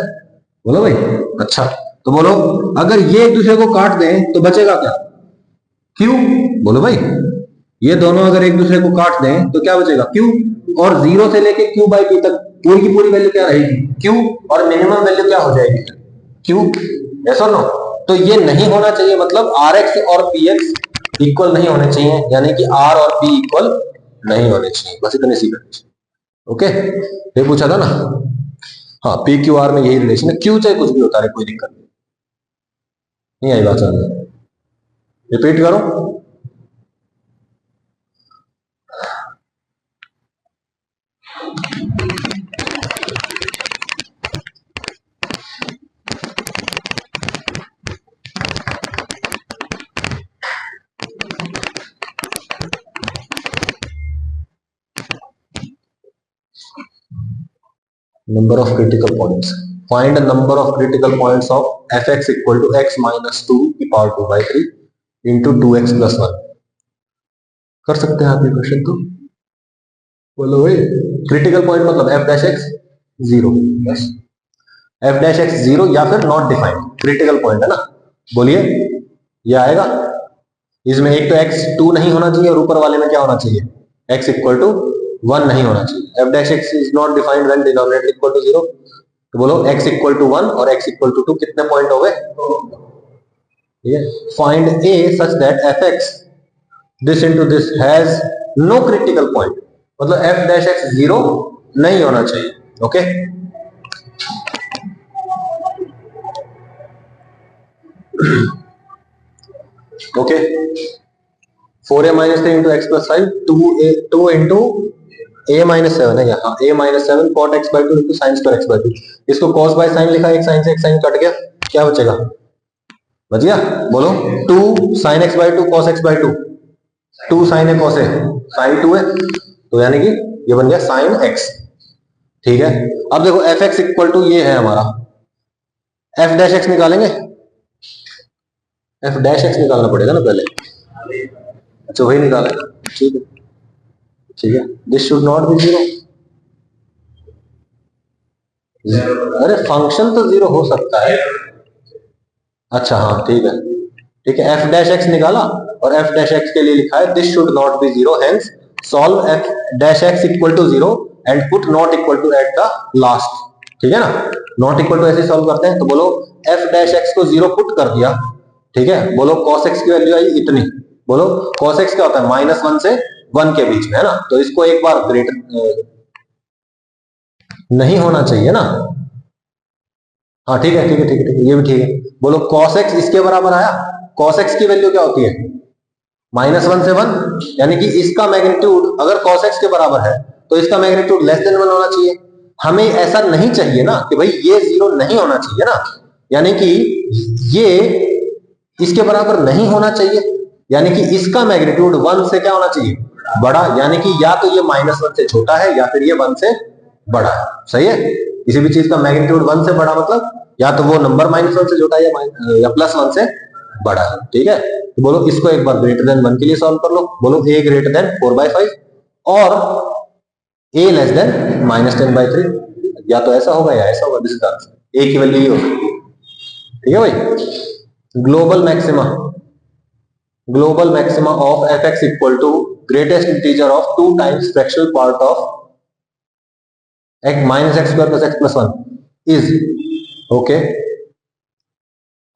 बोलो भाई, अच्छा तो बोलो अगर ये एक दूसरे को काट दें तो बचेगा क्या? क्यू। बोलो भाई, ये दोनों अगर एक दूसरे को काट दें तो क्या बचेगा? क्यू। और 0 से लेके q बाई पी तक पूरी की पूरी वैल्यू क्या रहेगी? क्यू, और मिनिमम वैल्यू क्या हो जाएगी? क्यू। यस और नो? तो ये नहीं होना चाहिए, मतलब आर एक्स और पी एक्स इक्वल नहीं होने चाहिए, यानी कि आर और पी इक्वल नहीं होने चाहिए, बस इतने सी कंडीशन। ओके, ये पूछा था ना? हाँ, पी क्यू आर में यही रिलेशन है, क्यू चाहे कुछ भी होता है, कोई दिक्कत नहीं आई बात समझ? रिपीट करो। Number of critical points. Find a number of critical points of fx equal to x minus 2 की power 2 by 3 into 2x plus 1। कर सकते हैं आप ये क्वेश्चन तो? बोलो भाई, क्रिटिकल पॉइंट मतलब f डैश x 0, बस f डैश x 0 या फिर नॉट डिफाइंड क्रिटिकल पॉइंट है ना। बोलिए, ये आएगा। इसमें एक तो x 2 नहीं होना चाहिए, और ऊपर वाले में क्या होना चाहिए? x इक्वल टू 1 नहीं होना चाहिए। f dash x is not defined when denominator equal to 0। तो बोलो x इक्वल टू 1 और x इक्वल टू 2 कितने पॉइंट हो गए? Find a such that fx this into this has no critical point, मतलब एफ डैश एक्स जीरो नहीं होना चाहिए। Okay okay 4a minus 3 into x plus 5 two into a minus 7 है यहाँ, a minus 7 cot x by two into sine square x by two. इसको cos by sine लिखा, एक sign से एक साइन कट गया, क्या बचेगा? बच गया, बोलो 2 sine x by two cos x by two, 2 sine है कॉस है, साइन 2 है, तो यानी कि ये बन गया साइन एक्स। ठीक है, अब देखो एफ एक्स इक्वल टू ये है हमारा, एफ डैश एक्स निकालेंगे, एफ डैश एक्स निकालना पड़ेगा ना पहले। अच्छा वही निकालेगा, ठीक है ठीक है। This should not be zero, अरे फंक्शन तो जीरो हो सकता है। अच्छा हाँ ठीक है ठीक है, एफ डैश एक्स निकाला और एफ डैश एक्स के लिए लिखा है this should not be zero, hence solve f dash x equal to zero and put not equal to at the last. ठीक है ना, नॉट इक्वल टू ऐसे सॉल्व करते हैं, तो बोलो एफ डैश एक्स को जीरो पुट कर दिया, ठीक है। बोलो cos x की वैल्यू आई इतनी, बोलो cos x क्या होता है -1 से 1 के बीच में, है ना, तो इसको एक बार ग्रेटर नहीं होना चाहिए ना। हाँ ठीक है ठीक है ठीक है ठीक है, ये भी ठीक है। बोलो cos x इसके बराबर आया, cos x की वैल्यू क्या होती है -1 से 1, यानी कि इसका मैग्नीट्यूड अगर cos x के बराबर है तो इसका मैग्नीट्यूड लेस देन 1 होना चाहिए। हमें ऐसा नहीं चाहिए ना कि भाई ये जीरो नहीं होना चाहिए ना, यानी कि ये इसके बराबर नहीं होना चाहिए, यानी कि इसका मैग्नीट्यूड 1 से क्या होना चाहिए बड़ा, यानी कि या तो ये -1 से छोटा है या फिर ये 1 से बड़ा है। सही है, किसी भी चीज का मैग्नीट्यूड 1 से बड़ा मतलब या तो वो नंबर -1 से छोटा है या +1 से बड़ा है। ठीक है, तो बोलो इसको एक बार ग्रेटर देन 1 के लिए सॉल्व कर लो। बोलो a ग्रेटर देन 4/5 और a लेस देन -10/3, या तो ऐसा होगा या ऐसा होगा, this is the answer. a की वैल्यू ये होगी। ठीक है भाई, global maxima of fx equal to greatest integer of 2 times fractional part of x minus x square plus x plus 1 is okay।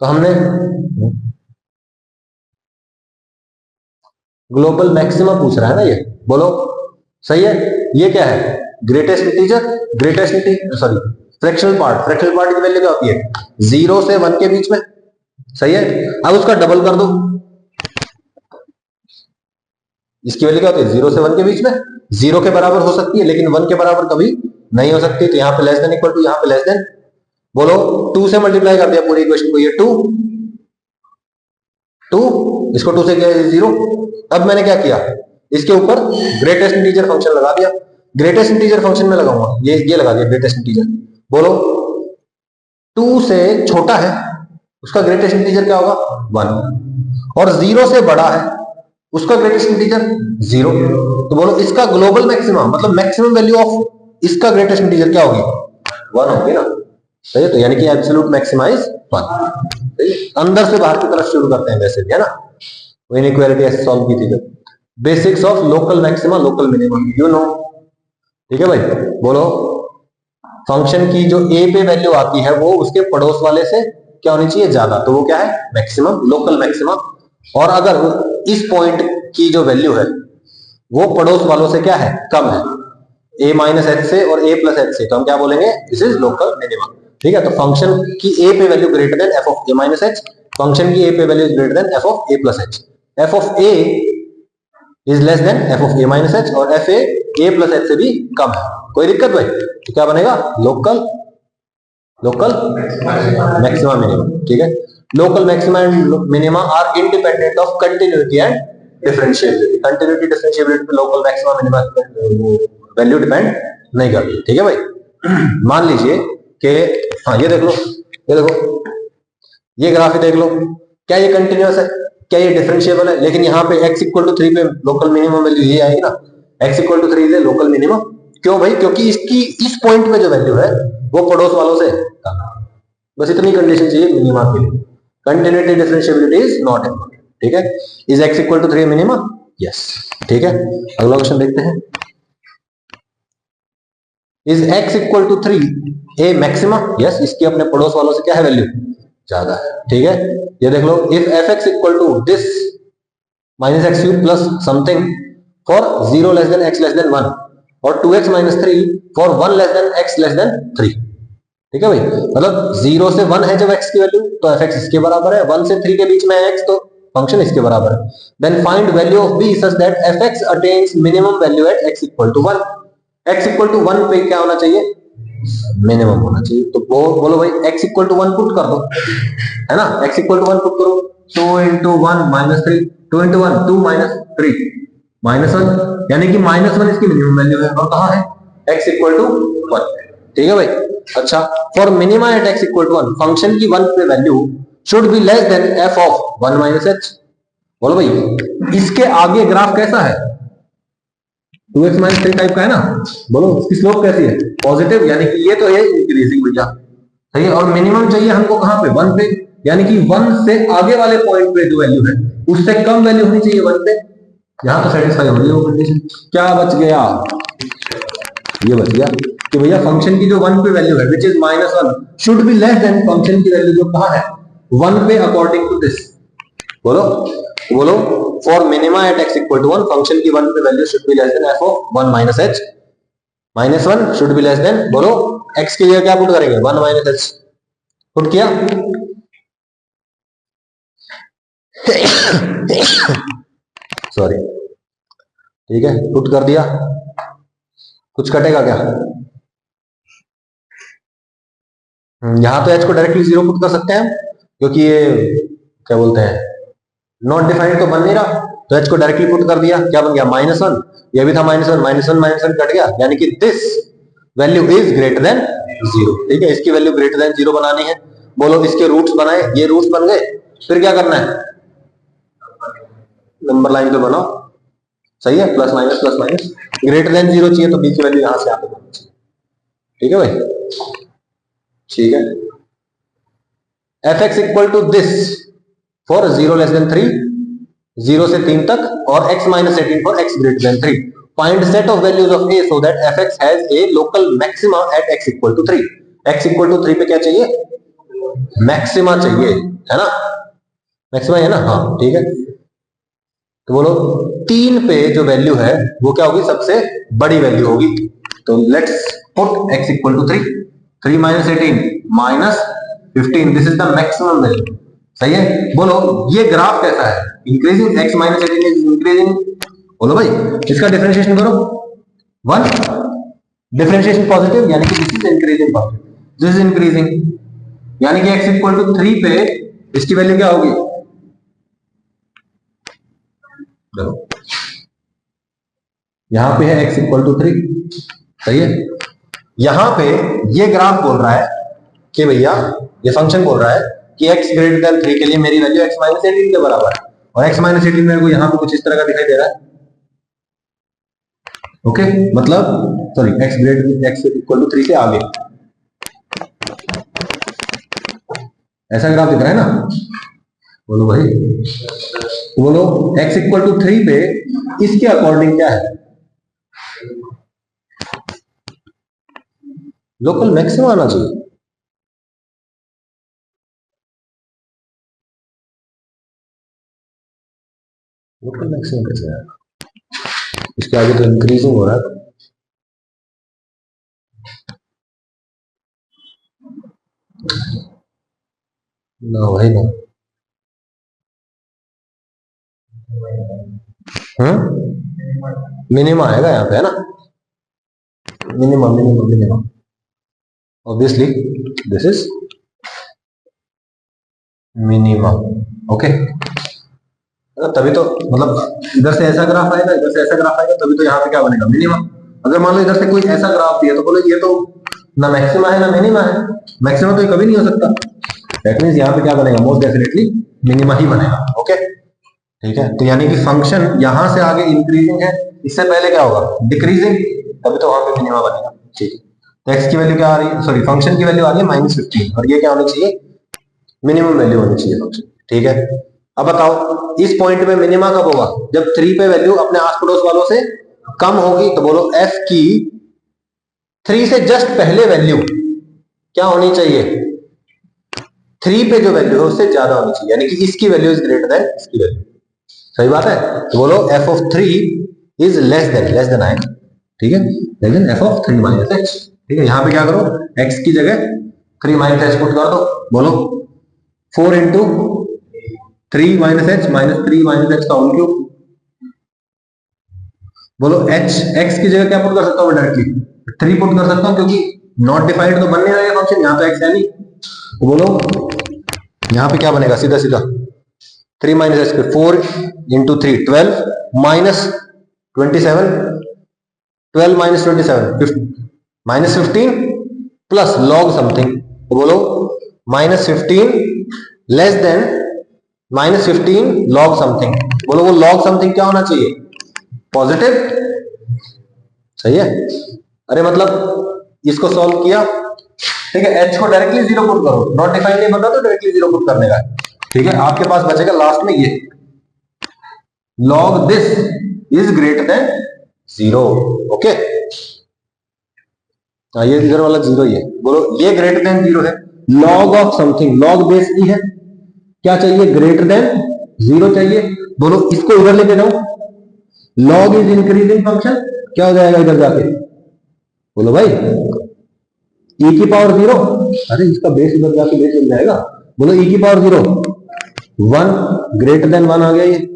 तो हमने ग्लोबल मैक्सिमा पूछ रहा है ना ये, बोलो सही है। ये क्या है greatest integer sorry fractional part की वैल्यू क्या होती है 0 से 1 के बीच में। सही है, अब उसका डबल कर दो, इसकी वैल्यू क्या होती है 0 से 1 के बीच में, 0 के बराबर हो सकती है लेकिन 1 के बराबर कभी नहीं हो सकती, तो यहाँ पे लेस देन इक्वल टू, यहाँ पे लेस देन। बोलो 2 से मल्टीप्लाई कर दिया पूरी इक्वेशन को, ये 2 इसको 2 से किया 0। अब मैंने क्या किया, इसके ऊपर ग्रेटेस्ट इंटीजर फंक्शन लगा दिया। ग्रेटेस्ट इंटीजर फंक्शन में लगाऊंगा, ये लगा दिया ग्रेटेस्ट इंटीजर। बोलो 2 से छोटा है उसका ग्रेटेस्ट इंटीजर क्या होगा 1, और 0 से बड़ा है उसका ग्रेटेस्ट इंटीजर 0। तो बोलो इसका ग्लोबल मैक्सिमम मतलब मैक्सिमम वैल्यू ऑफ इसका ग्रेटेस्ट इंटीजर क्या होगी 1 होगी ना। सही है, तो यानी कि एब्सोल्यूट मैक्सिमा इज 1। अंदर से बाहर की तरफ शुरू करते हैं वैसे भी, है ना, वो इनइक्वालिटी ऐसे सॉल्व की थी जब। Basics of local maxima local minima you know. ठीक है भाई, बोलो फंक्शन की जो ए पे वैल्यू आती है वो उसके पड़ोस वाले से क्या होनी चाहिए ज्यादा, तो वो क्या है मैक्सिमम लोकल मैक्सिमा। और अगर इस पॉइंट की जो वैल्यू है वो पड़ोस वालों से क्या है कम है, a माइनस एच से और a प्लस एच से, तो हम क्या बोलेंगे दिस इज लोकल मिनिमा। ठीक है, तो फंक्शन की a पे value greater than f of a minus H, function की a पे value greater than f of a plus H, f of a is less than f of a minus H और f a plus H से भी कम है। कोई दिक्कत भाई, तो क्या बनेगा लोकल मैक्सिमा मिनिमा। ठीक है, local maxima and minima are independent of continuity and differentiability. Continuity differentiability पे local maxima minima value depend नहीं करती। ठीक है भाई, मान लीजिए कि हाँ ये देख लो, ये देखो ये ग्राफ देख लो, क्या ये कंटिन्यूअस है, क्या ये डिफरेंशिएबल है, लेकिन यहाँ पे x इक्वल टू 3 पे लोकल मिनिमम वैल्यू ये आएगी ना, x equal to 3 is local minimum. क्यों भाई, क्योंकि इसकी इस पॉइंट पे जो वैल्यू है वो पड़ोस वालों से कम। बस इतनी कंडीशन चाहिए मिनिमा के लिए। Continuity differentiability is not important. ठीक है, is x equal to 3 minima, yes. ठीक है, अगला क्वेश्चन देखते हैं। Is x equal to 3 a maxima, yes, इसकी अपने पड़ोस वालों से क्या है वैल्यू ज्यादा है। ठीक है, ये देख लो if fx equal to this minus X cube plus something for 0 less than X less than 1 और 2x माइनस 3 for 1 less than X less than 3। ठीक है भाई, मतलब 0 से 1 है जब x की वैल्यू तो fx इसके बराबर है, 1 से 3 के बीच में है x तो फंक्शन इसके बराबर है। Then find value of b such that fx attains minimum value at x equal to 1। x equal to 1 पे क्या होना चाहिए, मिनिमम होना चाहिए। तो बोलो भाई x इक्वल टू 1 पुट कर दो, है ना, x इक्वल टू 1 पुट करो, 2 into 1 minus 3, 2 into 1 2 minus 3 minus 1, यानी कि -1 इसकी मिनिमम वैल्यू है और कहां है, x इक्वल टू 1। ठीक है भाई। अच्छा, for minima at x equal to 1 function की 1 पे value should be less than f of 1 minus h। बोलो भाई इसके आगे ग्राफ कैसा है, 2x माइनस 3 टाइप का है ना, बोलो इसकी स्लोप कैसी है, पॉजिटिव, यानी कि ये तो है इंक्रीजिंग भैया, सही है। और मिनिमम चाहिए हमको कहां पे, 1 पे, यानी कि 1 से आगे वाले पॉइंट पे जो वैल्यू है उससे कम वैल्यू होनी चाहिए 1 पे। यहां तो सेटिस्फाई हो रही है वो कंडीशन। क्या बच गया, ये बच गया कि भैया फंक्शन की जो 1 पे वैल्यू है which is -1 should be less then function की वैल्यू जो कहां है 1 पे अकॉर्डिंग टू दिस। बोलो बोलो, for minima at x equal to 1 function की 1 पे value should be less than f of 1 minus h, -1 should be less than, बोलो x के लिए क्या पुट करेंगे, 1 माइनस h पुट किया। सॉरी, ठीक है, पुट कर दिया, कुछ कटेगा क्या, यहां तो h को डायरेक्टली 0 पुट कर सकते हैं क्योंकि ये क्या बोलते हैं नॉट डिफाइंड तो बन नहीं रहा, तो h को डायरेक्टली पुट कर दिया, क्या बन गया -1, ये भी था -1, -1 कट गया, यानी कि this value is greater than 0। ठीक है, इसकी वैल्यू ग्रेटर देन 0 बनानी है। बोलो इसके रूट्स बनाए, ये रूट्स बन गए, फिर क्या करना है, नंबर लाइन पे बनाओ, सही है, प्लस माइनस, ग्रेटर देन 0 चाहिए तो b की वैल्यू यहां से यहां पे बननी चाहिए। ठीक है भाई, ठीक है, fx equal to this for 0 less than 3, 0 से 3 तक, और x minus 18 for x greater than 3। Find set of values of a so that fx has a local maxima at x equal to 3। x equal to 3 पे क्या चाहिए, maxima चाहिए, है ना, maxima है ना, हाँ ठीक है। तो बोलो 3 पे जो वैल्यू है वो क्या होगी, सबसे बड़ी वैल्यू होगी। तो let's put x equal to 3, 3 minus 18 minus 15, this is the maximum value. सही है। बोलो ये ग्राफ कैसा है, increasing, x minus 18 is increasing. बोलो भाई इसका डिफरेंशिएशन करो, 1 डिफरेंशिएशन पॉजिटिव, यानी कि this is increasing positive, this is increasing, यानी कि x इक्वल टू 3 पे इसकी वैल्यू क्या होगी, देखो यहां पे है x इक्वल टू 3, सही है। यहां पे ये ग्राफ बोल रहा है कि भैया, ये फंक्शन बोल रहा है कि x ग्रेटर देन 3 के लिए मेरी वैल्यू x माइनस 18 के बराबर है, और x माइनस 18 मेरे को यहां पे कुछ इस तरह का दिखाई दे रहा है। ओके, मतलब sorry x greater x equal to 3 से आगे ऐसा ग्राफ दिख रहा है ना। बोलो भाई, बोलो x इक्वल टू 3 पे इसके अकॉर्डिंग क्या है, लोकल मैक्सिमम आना चाहिए। लोकल मैक्सिमम कैसे आएगा, इसके आगे तो इंक्रीजिंग हो रहा है। ना भाई ना, मिनिमम आएगा यहाँ पे, है ना, minimum minimum minimum, obviously this is minimum. Okay, तभी तो मतलब इधर से ऐसा ग्राफ आएगा, इधर से ऐसा ग्राफ आएगा, तभी तो यहाँ पे क्या बनेगा, मिनिमम। अगर मान लो इधर से कोई ऐसा ग्राफ दिया तो बोलो ये तो ना मैक्सिमा है ना मिनिमा है, मैक्सिमा तो ये कभी नहीं हो सकता, दैट मींस यहाँ पे क्या बनेगा, मोस्ट डेफिनेटली मिनिमा ही बनेगा। ओके ठीक है, तो यानी कि फंक्शन यहां से आगे इंक्रीजिंग है, इससे पहले क्या होगा, डिक्रीजिंग, तभी तो वहां पे मिनिमा बनेगा। ठीक है, तो एक्स की वैल्यू क्या आ रही है, सॉरी फंक्शन की वैल्यू आ रही है -15, और ये क्या होनी चाहिए, मिनिमम वैल्यू होनी चाहिए फंक्शन। ठीक है, अब बताओ इस पॉइंट में मिनिमा कब होगा, जब 3 पे वैल्यू अपने आस पड़ोस वालों से कम होगी। तो बोलो f की 3 से जस्ट पहले वैल्यू क्या होनी चाहिए, 3 पे जो वैल्यू है उससे ज्यादा होनी चाहिए, यानी कि इसकी वैल्यू इज ग्रेटर देन इसकी वैल्यू। सही बात है। तो बोलो f of 3 is less then आएगा, ठीक है, लेकिन एफ ऑफ 3 माइनस एच, ठीक है। यहां पे क्या करो, एक्स की जगह 3 माइनस एच पुट कर दो। बोलो 4 into 3 minus H minus 3 minus H का होल क्यूब। बोलो एच, एक्स की जगह क्या पुट कर सकता हूं डायरेक्टली 3 पुट कर सकता हूं, क्योंकि नॉट डिफाइंड तो बन नहीं रहा है फंक्शन, यहां तो एक्स है नहीं। तो बोलो यहां पे क्या बनेगा, सीधा सीधा 3 माइनस एच के 4 into 3 12 minus 27, 12 minus 27 minus 15 plus log something. तो बोलो minus 15 less than minus 15 log something. बोलो वो लॉग समथिंग क्या होना चाहिए, पॉजिटिव, सही है। अरे मतलब इसको सॉल्व किया, ठीक है, एच को डायरेक्टली जीरो पुट करो, नॉट डिफाइंड नहीं बन रहा तो डायरेक्टली जीरो पुट करने का, ठीक है। आपके पास बचेगा लास्ट में ये log this is greater than 0, okay. ये इधर वाला जीरो ही है। बोलो ये ग्रेटर देन 0 है, log of something, log base E है, क्या चाहिए, ग्रेटर देन 0 चाहिए। बोलो इसको इधर लेके जाओ, log इज इंक्रीजिंग फंक्शन, क्या हो जाएगा इधर जाके, बोलो भाई e की पावर 0, अरे इसका बेस इधर जाके बेस बन जाएगा। बोलो e की पावर 0 1 ग्रेटर देन 1 आ गया ये।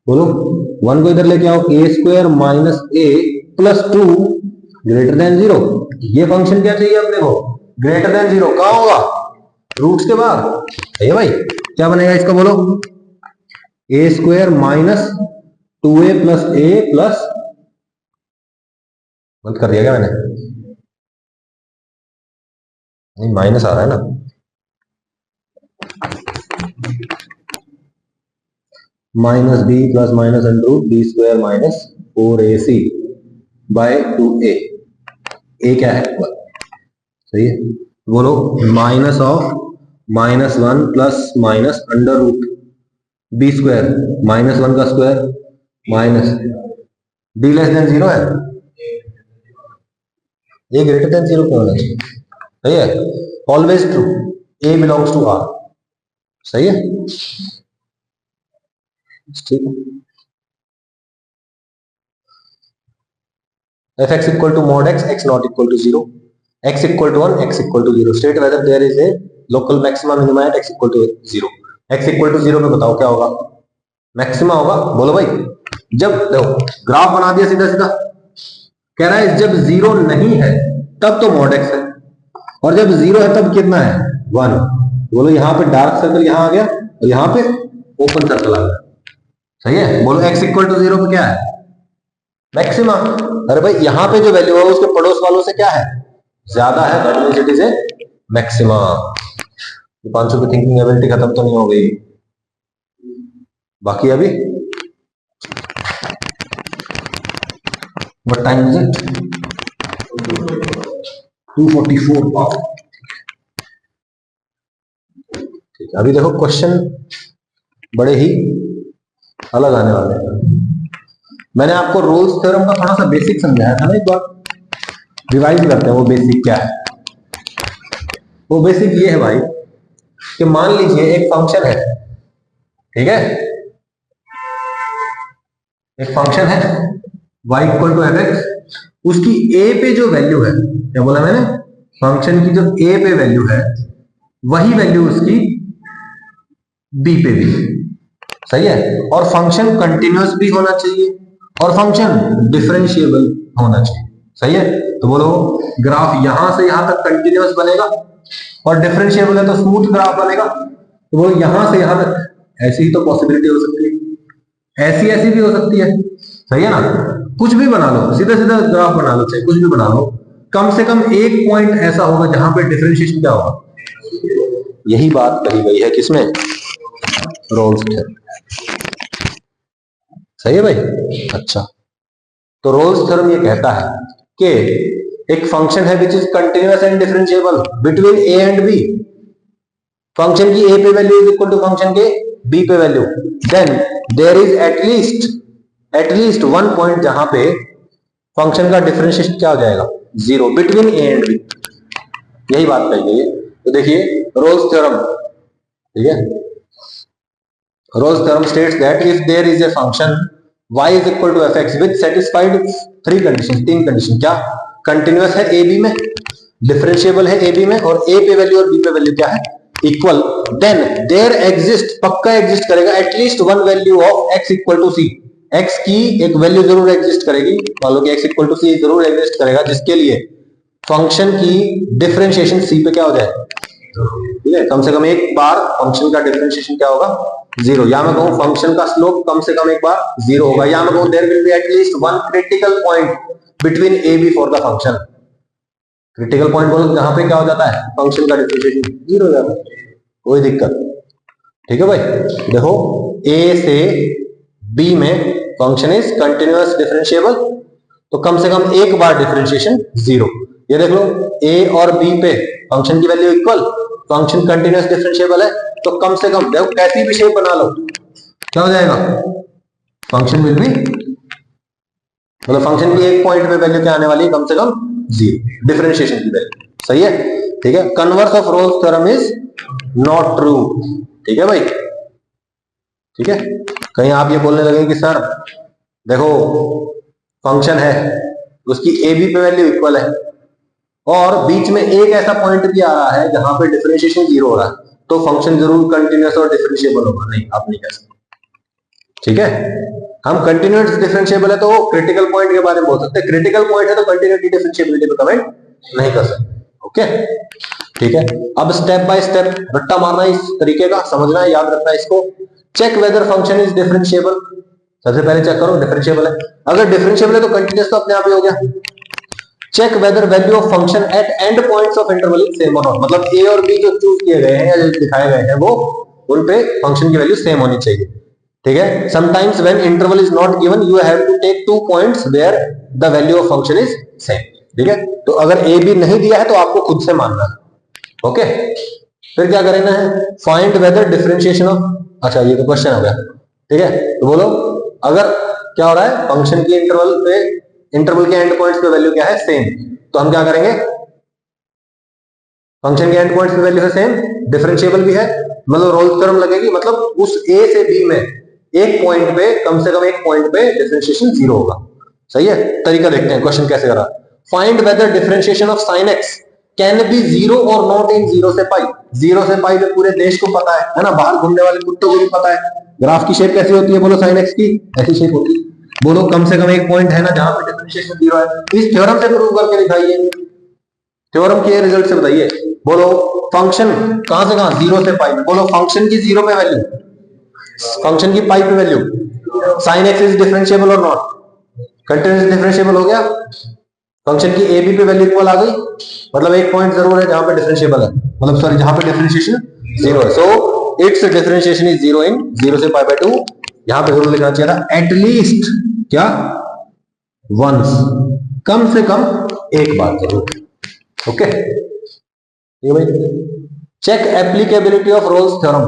बोलो 1 को इधर लेके आओ, ए स्क्वायर माइनस ए प्लस 2 ग्रेटर देन 0। ये फंक्शन क्या चाहिए अपने को, ग्रेटर देन 0। कहां होगा, रूट्स के बाहर, ये भाई क्या बनेगा इसका, बोलो ए स्क्वायर माइनस 2a प्लस ए प्लस, बंद कर दिया क्या मैंने, नहीं माइनस आ रहा है ना, minus b plus minus under root b square minus 4ac by 2a, a क्या है 1, सही है। बोलो minus of minus 1 plus minus under root b square minus 1 का square minus D less than 0 है, ए ग्रेटर देन 0 क्यों होना चाहिए, सही है, always true, a belongs to R, सही है, ठीक है। F x equal to mod x, x not equal to 0, x equal to 1, x equal to 0, state whether there is a local maxima minima at x equal to 0। x equal to 0 पे बताओ क्या होगा, maxima होगा। बोलो भाई जब देखो graph बना दिया सीधा सीधा, कह रहा है जब 0 नहीं है तब तो मॉड x है, और जब 0 है तब कितना है 1। बोलो यहाँ पे डार्क सर्कल यहाँ आ गया और यहाँ पे ओपन सर्कल आ गया, सही है। बोलो x इक्वल टू 0 पे क्या है, मैक्सिमा। अरे भाई यहाँ पे जो वैल्यू है उसके पड़ोस वालों से क्या है, ज्यादा है, that means it is a maxima. 500 की थिंकिंग एबिलिटी खत्म तो नहीं हो गई, बाकी अभी what time is it, 2:44 power, ठीक है। अभी देखो क्वेश्चन बड़े ही अलग आने वाले हैं। मैंने आपको रोल्स थ्योरम का थोड़ा सा बेसिक समझाया था ना, एक बार रिवाइज करते हैं वो बेसिक क्या है। वो बेसिक ये है भाई कि मान लीजिए एक फंक्शन है, ठीक है, एक फंक्शन है y equal to F x, उसकी a पे जो वैल्यू है, क्या बोला मैंने, फंक्शन की जो a पे वैल्यू है वही वैल्यू उसकी b पे भी, सही है। और फंक्शन कंटिन्यूअस भी होना चाहिए और फंक्शन डिफरेंशिएबल होना चाहिए, सही है। तो बोलो ग्राफ यहां से यहां तक कंटिन्यूअस बनेगा और डिफरेंशिएबल है तो स्मूथ ग्राफ बनेगा। तो बोलो यहां से यहां तक, ऐसी ही तो पॉसिबिलिटी हो सकती है, ऐसी ऐसी भी हो सकती है, सही है ना। कुछ भी बना लो, सीधा सीधा ग्राफ बना लो, चाहे कुछ भी बना लो, कम से कम एक पॉइंट ऐसा होगा जहां पे डिफरेंशिएशन क्या होगा। यही बात कही गई है किसमें, रोल्स थ्योरम, सही है भाई। अच्छा, तो रोल्स थ्योरम ये कहता है कि एक फंक्शन है which is continuous and differentiable between a and b, function की ए पे value is equal to function के बी पे value, then there is at least one point जहां पे फंक्शन का डिफरेंशिएशन क्या हो जाएगा 0 बिटवीन ए एंड बी, यही बात कही गई है। तो देखिए रोल्स थ्योरम, ठीक है, Rolle's theorem states that if there is a function y is equal to fx with satisfied three conditions, तीन कंडीशन, क्या कंटिन्यूअस है ए बी में, डिफरेंशिएबल है ए बी में, और ए पे वैल्यू और बी पे वैल्यू क्या है, इक्वल, देन देयर एग्जिस्ट, पक्का एग्जिस्ट करेगा, at least one value of x equal to c, x की एक वैल्यू जरूर एग्जिस्ट करेगी, मान लो कि x इक्वल टू सी जरूर एग्जिस्ट करेगा, जिसके लिए फंक्शन की डिफरेंशिएशन सी पे क्या हो जाए, ठीक है, कम से कम एक बार फंक्शन का डिफरेंशिएशन क्या होगा, जीरो, या मैं कहूं फंक्शन का स्लोप कम से कम एक बार जीरो होगा, या मैं कहूं there will be at least one critical point between a b for the function. Critical point बोलो जहां पे क्या हो जाता है, फंक्शन का डिफरेंशिएशन जीरो हो जाता है, कोई दिक्कत, ठीक है भाई। देखो ए से बी में फंक्शन इज कंटिन्यूअस डिफरेंशिएबल, तो कम से कम एक बार डिफरेंशिएशन जीरो, ये देख लो ए और बी पे फंक्शन की value equal, function continuous differentiable है, तो कम से कम देखो कैसी भी शेप बना लो क्या हो जाएगा, फंक्शन विल बी, मतलब फंक्शन की एक पॉइंट पे वैल्यू क्या आने वाली है, कम से कम जीरो, डिफरेंशिएशन की वैल्यू, सही है, ठीक है। Converse of Rolle's theorem is not true, ठीक है भाई, ठीक है। कहीं आप ये बोलने लगे कि सर देखो फंक्शन है उसकी ए बी पे वैल्यू इक्वल है और बीच में एक ऐसा पॉइंट भी आ रहा है जहां पे डिफरेंशिएशन जीरो हो रहा है, तो फंक्शन जरूर कंटिन्यूअस और डिफरेंशिएबल होगा, नहीं आप नहीं कह सकते, ठीक है। हम कंटिन्यूअस डिफरेंशिएबल है तो क्रिटिकल पॉइंट के बारे में बोल सकते हैं, क्रिटिकल पॉइंट है तो कंटिन्यूटी डिफरेंशिएबिलिटी पे कमेंट नहीं कर सकते, ओके, ठीक है। अब स्टेप बाय स्टेप रट्टा मारना इस तरीके का, समझना है, याद रखना है इसको। Check whether function is differentiable, सबसे पहले चेक करो डिफरेंशिएबल है, अगर डिफरेंशिएबल है तो कंटिन्यूअस तो अपने आप ही हो गया। Check whether value of function at end points of interval is same और नॉट, मतलब ए और बी जो चूज किए गए हैं या जो दिखाए गए हैं वो उन पे फंक्शन की वैल्यू सेम होनी चाहिए, ठीक है। Sometimes when interval is not given you have to take two points where the value of function is same, ठीक है। तो अगर ए बी नहीं दिया है तो आपको खुद से मानना है, ओके। फिर क्या करना है, फाइंड वेदर डिफरेंशिएशन ऑफ, अच्छा ये तो क्वेश्चन हो गया, ठीक है। तो बोलो अगर क्या हो रहा है, फंक्शन की इंटरवल के एंड पॉइंट्स पे वैल्यू क्या है, सेम, तो हम क्या करेंगे, फंक्शन के एंड पॉइंट्स पे वैल्यू है सेम, डिफरेंशिएबल भी है, मतलब रोल्स थ्योरम लगेगी, मतलब उस ए से बी में एक पॉइंट पे, कम से कम एक पॉइंट पे डिफरेंशिएशन जीरो होगा, सही है। तरीका देखते हैं क्वेश्चन कैसे करा, find weather differentiation of sin x can be zero और नॉट इन जीरो से पाई, जीरो से पाई तो पूरे देश को पता है ना, बाहर घूमने वाले कुत्तों को भी पता है। ग्राफ की शेप कैसी होती है बोलो, sin x की ऐसी शेप होती है, बोलो कम से कम एक पॉइंट है ना जहां पे डिफरेंशिएशन जीरो है, इस थ्योरम से प्रूव करके दिखाइए, थ्योरम के रिजल्ट से बताइए, बोलो फंक्शन कहां से कहां, जीरो से पाई, बोलो फंक्शन की जीरो पे वैल्यू, फंक्शन की पाई पे value, sin x is differentiable और नॉट, कंटिन्यूअस डिफरेंशिएबल हो गया, फंक्शन की ए बी पे वैल्यू इक्वल आ गई, मतलब एक पॉइंट जरूर है जहां पे डिफरेंशिएबल है, मतलब सॉरी जहां पे डिफरेंशिएशन जीरो है, so it's differentiation is zero in zero से पाई बाय 2, यहां पे जरूर लिखना चाहिए था एटलीस्ट क्या, वंस, कम से कम एक बार जरूर, ओके, ये भाई। Check applicability of Rolle's theorem,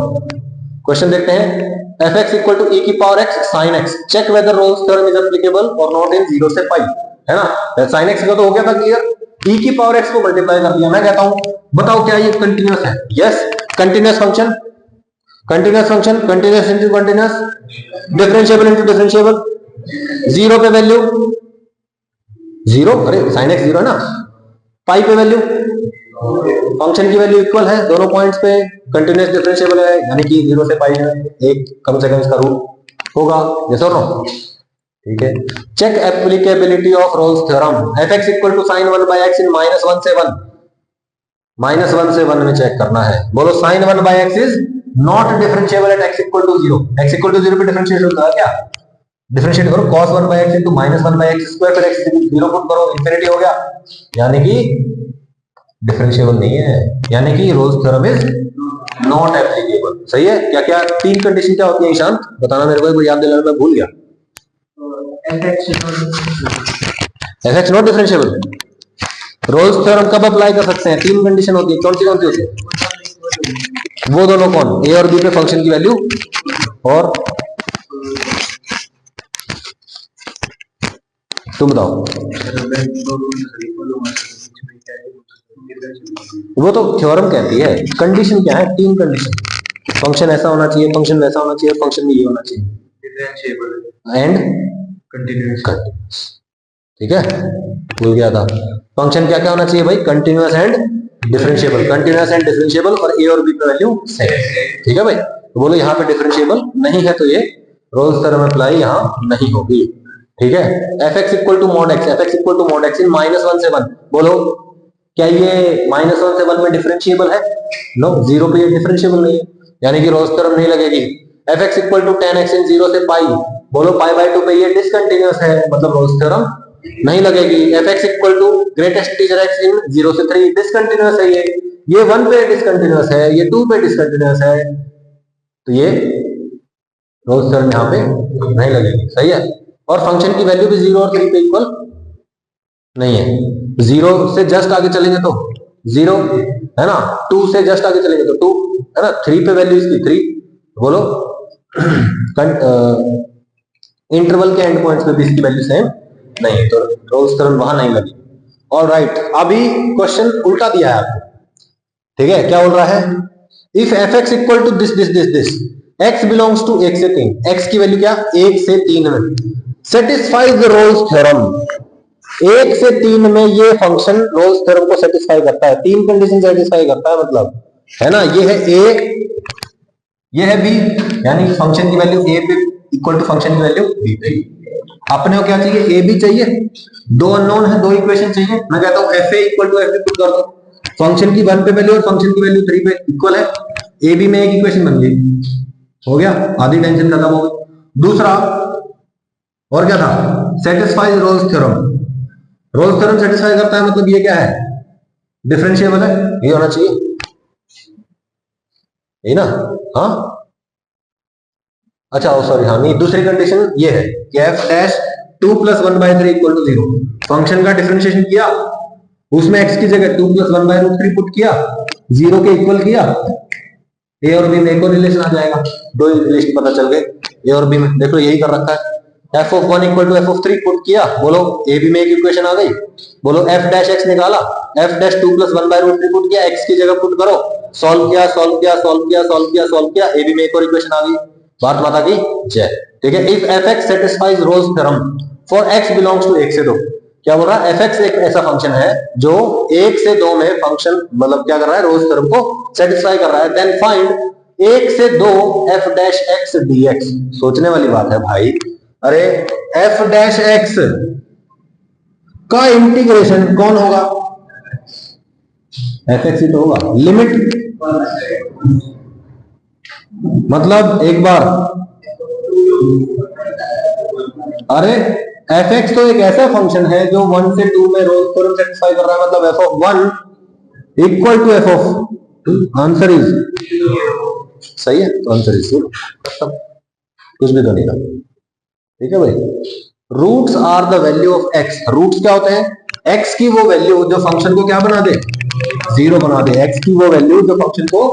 question देखते हैं, fx इक्वल टू e की power x sin x, check whether Rolle's theorem is applicable और नॉट इन जीरो से पाई, है ना, sin x का तो हो गया था क्लियर, e की पावर x को मल्टीप्लाई कर दिया, मैं कहता हूं बताओ क्या ये कंटिन्यूअस है, yes continuous function, continuous function, continuous into continuous, differentiable into differentiable, zero पे वैल्यू जीरो, अरे sin x जीरो है ना, पाई पे वैल्यू, फंक्शन की वैल्यू इक्वल है दोनों पॉइंट्स पे, कंटिन्यूअस डिफरेंशिएबल है यानी कि जीरो से पाई है, एक कम से कम इसका रूट होगा, यस और नो, ठीक है। Check applicability of Rolle's theorem, fx equal to sin 1 by x in -1 से 1, -1 से 1 में चेक करना है, बोलो sin 1 by x is not differentiable at x equal to 0, x equal to 0 पे डिफरेंशिएट होता है क्या, डिफरेंशिएट करो cos 1 by x into -1 by x square, फिर x 0 पुट करो, इंफिनिटी हो गया, यानी कि डिफरेंशिएबल नहीं है, यानी कि roles theorem is not applicable, सही है। क्या क्या तीन कंडीशन क्या होती है ईशांत, बताना मेरे को, एक बार याद दिलाना, मैं भूल गया। fx not differentiable, Rolle's theorem कब अप्लाई कर सकते हैं, तीन कंडीशन होती है, कौन सी होती है, वो दोनों कौन, ए और बी पे फंक्शन की वैल्यू, और तुम बताओ, वो तो थ्योरम कहती है, कंडीशन क्या है, तीन कंडीशन, फंक्शन ऐसा होना चाहिए, फंक्शन वैसा होना चाहिए, फंक्शन में ये होना चाहिए, डिफरेंशिएबल एंड कंटिन्यूअस। ठीक है, भूल गया था। फंक्शन क्या क्या होना चाहिए भाई? Continuous and differentiable, continuous and differentiable, और ए और बी की वैल्यू सेम। ठीक है भाई, तो बोलो यहाँ पे डिफरेंशिएबल नहीं है तो ये रोल्स थ्योरम अप्लाई यहाँ नहीं होगी। ठीक है, F x equal to mod X, F x equal to mod X in -1 से 1, बोलो क्या ये -1 से 1 में डिफरेंशिएबल है? नो, 0 पे ये डिफरेंशिएबल नहीं है, यानी कि रोल्स थ्योरम नहीं लगेगी। F x equal to tan x in 0 से पाई, बोलो π/2 पे ये डिसकंटिन्यूअस है, मतलब रोल्स थ्योरम नहीं लगेगी। F x equal to greatest integer x in 0 से 3, डिसकंटिन्यूअस है ये 1 पे डिसकंटिन्यूअस है, ये 2 पे डिसकंटिन्यूअस है, तो ये रोल्स थ्योरम यहाँ पे नहीं लगेगी। सही है, और फंक्शन की वैल्यू भी 0 और 3 पे इक्वल नहीं है। 0 से जस्ट आगे चलेंगे तो 0 है ना, 2 से जस्ट आगे चलेंगे तो 2 है ना, 3 पे वैल्यू इसकी 3, बोलो इंटरवल के एंड पॉइंट्स पे भी इसकी वैल्यू सेम नहीं, तो रोल्स थ्योरम वहां नहीं लगी। ऑलराइट, अभी क्वेश्चन उल्टा दिया है आपको। ठीक है, क्या बोल रहा है? If F x equal to this this this this, x belongs to 1 से 3, x की वैल्यू क्या? 1 से 3 में, सेटिस्फाइज द रोल्स थ्योरम। 1 से 3 में ये फंक्शन रोल्स थ्योरम को सेटिस्फाई करता है, 3 कंडीशन सेटिस्फाई करता है, मतलब है ना, ये है a, ये है b, यानी फंक्शन की वैल्यू a पे इक्वल टू फंक्शन की वैल्यू b पे। अपने को क्या चाहिए? a b चाहिए, 2 अननोन है, 2 इक्वेशन चाहिए। मैं कहता हूं fa equal to f put कर दो, फंक्शन की 1 पे वैल्यू और फंक्शन की वैल्यू 3 पे इक्वल है, a b में एक इक्वेशन बन गई, हो गया, आधी टेंशन खत्म हो गई। दूसरा और क्या था? Satisfies Rolle's theorem. Rolle's theorem satisfy करता है, मतलब ये क्या है? डिफरेंशिएबल है, ये होना चाहिए, यही ना? हाँ, अच्छा सॉरी, हाँ नहीं, दूसरी कंडीशन ये है कि f dash 2 + 1/3 equal to 0। Function का डिफरेंशिएशन किया, उसमें x की जगह 2 + 1/√3 पुट किया, 0 के इक्वल किया, ए और बी में एक और रिलेशन आ जाएगा, 2 रिलेशन पता चल गए ए और बी में। देख लो यही कर रखा है, f(1) = f(3) पुट किया, बोलो ए बी में एक इक्वेशन आ गई, बोलो f डैश x निकाला, f डैश 2 + 1/√3 पुट किया, x की जगह पुट करो, सॉल्व किया, सॉल्व किया, सॉल्व किया, सॉल्व किया, सॉल्व किया, ए बी में एक और इक्वेशन आ गई। भारत माता की जय। ठीक है, if fx satisfies Rolle's theorem for x belongs to 1 से 2, क्या बोल रहा है? fx एक ऐसा फंक्शन है जो 1 से 2 में फंक्शन मतलब क्या कर रहा है? रोल्स थ्योरम को सेटिस्फाई कर रहा है। देन फाइंड 1 से 2 f डैश x dx। सोचने वाली बात है भाई, अरे f डैश x का इंटीग्रेशन कौन होगा? fx ही तो होगा, लिमिट मतलब एक बार, अरे fx तो एक ऐसा फंक्शन है जो 1 से 2 में रोल्स थ्योरम सेटिस्फाई कर रहा है, मतलब f(1) equal to f(2). Answer is सही है, तो आंसर इज 0, कुछ भी तो नहीं था। ठीक है भाई, roots are the value of x। Roots क्या होते हैं? x की वो वैल्यू जो फंक्शन को क्या बना दे? 0 बना दे। x की वो वैल्यू जो फंक्शन को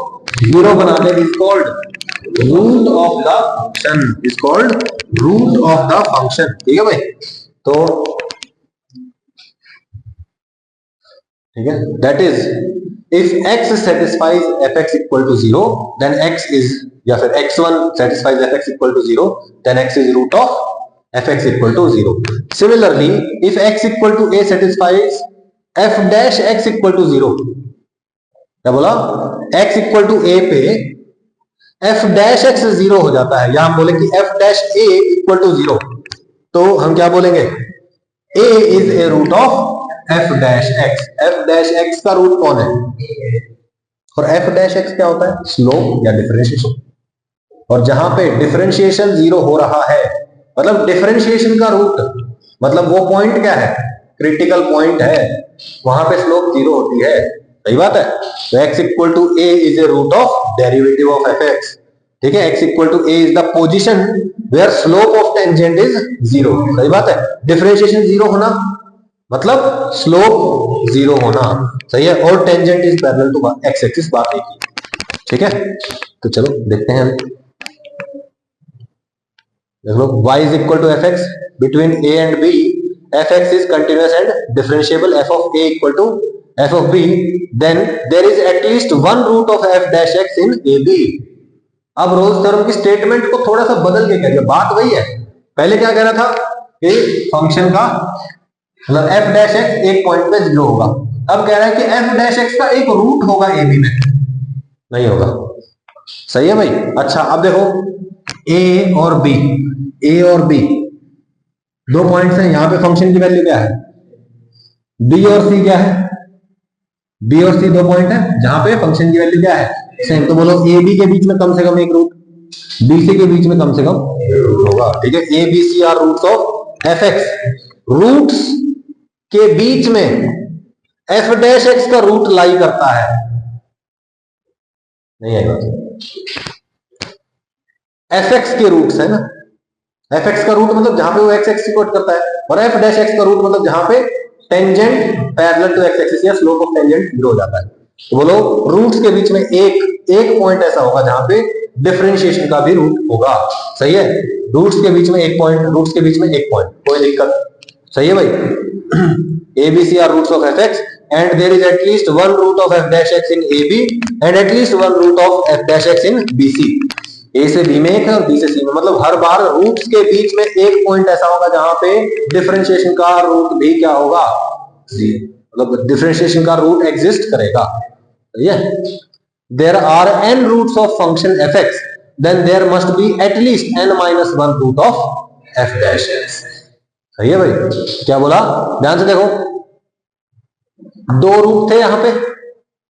0 बना दे is called root of the function, is called root of the function. ठीक है भाई, तो ठीक है, that is if x satisfies fx equal to 0 then x is, या फिर x1 satisfies fx equal to 0 then x is root of fx equal to 0. Similarly, if x equal to a satisfies f dash x equal to 0, क्या बोला? x equal to a पे f dash x 0 हो जाता है, या हम बोले कि f dash a equal to 0, तो हम क्या बोलेंगे? a is a root of f dash x। f dash x का रूट कौन है? और f dash x क्या होता है? स्लोप या डिफरेंशिएशन। और जहां पे डिफरेंशिएशन 0 हो रहा है, मतलब डिफरेंशिएशन का रूट, मतलब वो पॉइंट क्या है? क्रिटिकल पॉइंट है, वहां पे स्लोप 0 होती है। सही बात है, तो x equal to a is a root of derivative of fx। ठीक है, x equal to a is the position where slope of tangent is 0। सही बात है, डिफरेंशिएशन 0 होना मतलब स्लोप 0 होना। सही है, और tangent is parallel to x axis, बात एक ही। ठीक है, तो चलो देखते हैं, देखो y is equal to fx between a and b, fx is continuous and differentiable, f of a equal to f of b, then there is at least one root of f dash x in ab। अब Rolle's theorem की statement को थोड़ा सा बदल के कह दिया, बात वही है। पहले क्या कह रहा था कि फंक्शन का मतलब एफ डैश एक्स एक पॉइंट पे 0 होगा, अब कह रहा है कि एफ डैश एक्स का एक रूट होगा ए बी में, नहीं होगा। सही है भाई। अच्छा अब देखो ए और बी, ए और बी दो पॉइंट्स हैं, यहां पे फंक्शन की वैल्यू क्या है, बी और सी क्या है, बी और सी दो पॉइंट है जहां पे फंक्शन की वैल्यू क्या है, सेम। तो बोलो ए बी के बीच में कम से कम एक रूट, बी सी के बीच में कम से कम रूट होगा। ठीक है, a b c are roots of f x. रूट्स के बीच में एफ डैश एक्स का रूट लाई करता है, नहीं आएगा। एफ एक्स के रूट्स है ना, एफ एक्स का रूट मतलब जहां पे वो एक्स एक्स कोट करता है, और एफ डैश एक्स का रूट मतलब जहां पे tangent parallel to x axis या स्लोप ऑफ टेंजेंट 0 हो जाता है। तो बोलो रूट्स के बीच में एक पॉइंट ऐसा होगा जहां पे डिफरेंशिएशन का भी रूट होगा। सही है, रूट्स के बीच में एक पॉइंट, रूट्स के बीच में एक पॉइंट, कोई दिक्कत। सही है भाई। A b c are roots of f x and there is at least one root of f dash x in AB and at least one root of f dash x in BC। ए से B में एक है और B से सी में, मतलब हर बार roots के बीच में एक पॉइंट ऐसा होगा जहां पे डिफरेंशिएशन का रूट भी क्या होगा, मतलब डिफरेंशिएशन का रूट एग्जिस्ट करेगा। सही है। There are n roots of function f x then there must be at least n minus 1 root of f dash x। सही है भाई। क्या बोला, ध्यान से देखो, दो रूट थे यहां पे,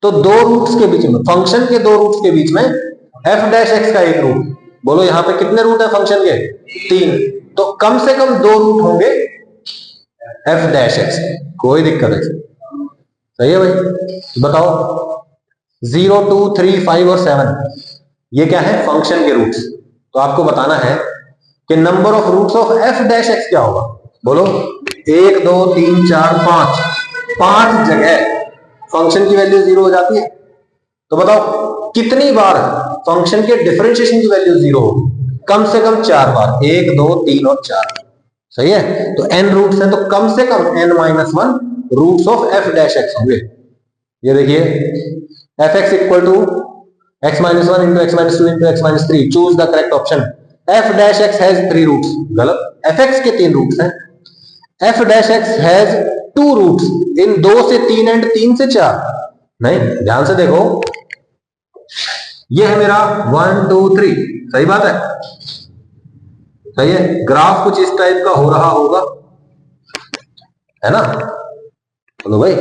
तो दो रूट्स के बीच में, फंक्शन के दो रूट्स के बीच में एफ डैश एक्स का एक रूट। बोलो यहां पे कितने रूट है फंक्शन के, 3, तो कम से कम दो रूट होंगे एफ डैश एक्स, कोई दिक्कत नहीं। सही है भाई। बताओ 0 2 3 5 और 7 ये क्या है, फंक्शन के रूट्स। तो आपको बताना है कि number of roots of f dash x क्या होगा। बोलो 1 2 3 4 5, 5 जगह फंक्शन की वैल्यू 0 हो जाती है। तो बताओ कितनी बार फंक्शन के डिफरेंशिएशन की वैल्यू 0 होगी, कम से कम 4 बार, 1 2 3 और 4। सही है, तो n रूट्स हैं तो कम से कम n minus 1 roots of f dash x होंगे। ये देखिए F x equal to x minus 1 into X minus 2 into X minus 3, choose the correct option. f dash x has 3 roots, गलत, f x के 3 रूट्स हैं। f dash x has 2 roots, इन 2 से 3 and 3 से 4 नहीं। ध्यान से देखो, ये है मेरा 1 2 3, सही बात है, सही है। ग्राफ कुछ इस टाइप का हो रहा होगा, है ना। बोलो भाई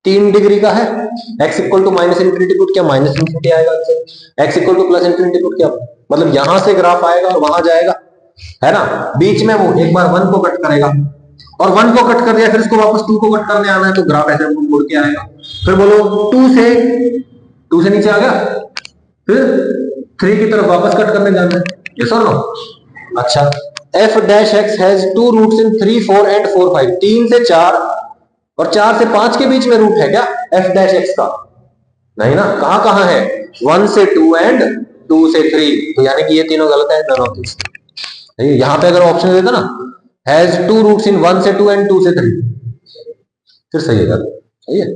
3 डिग्री का है, x equal to minus infinity put क्या माइनस इंफिनिटी आएगा, x equal to plus infinity put क्या, मतलब यहां से ग्राफ आएगा और वहां जाएगा, है ना। बीच में वो एक बार 1 को कट करेगा और 1 को कट कर दिया, फिर इसको वापस 2 को कट करने आना है, तो ग्राफ ऐसे मुड़ के आएगा। फिर बोलो 2 से नीचे आ गया, फिर 3 की तरफ वापस कट करने जाना है, ये सुन लो। अच्छा, f dash x has 2 roots in 3 4 and 4 5, 3 से 4 और 4 से 5 के बीच में रूट है क्या f डैश x का, नहीं ना। कहां है, 1 से 2 एंड 2 से 3, तो यानी कि ये तीनों गलत है, नन ऑफ दिस। यहां पे अगर ऑप्शन देता ना हैज 2 रूट्स इन 1 से 2 एंड 2 से 3, फिर सही है, सही है।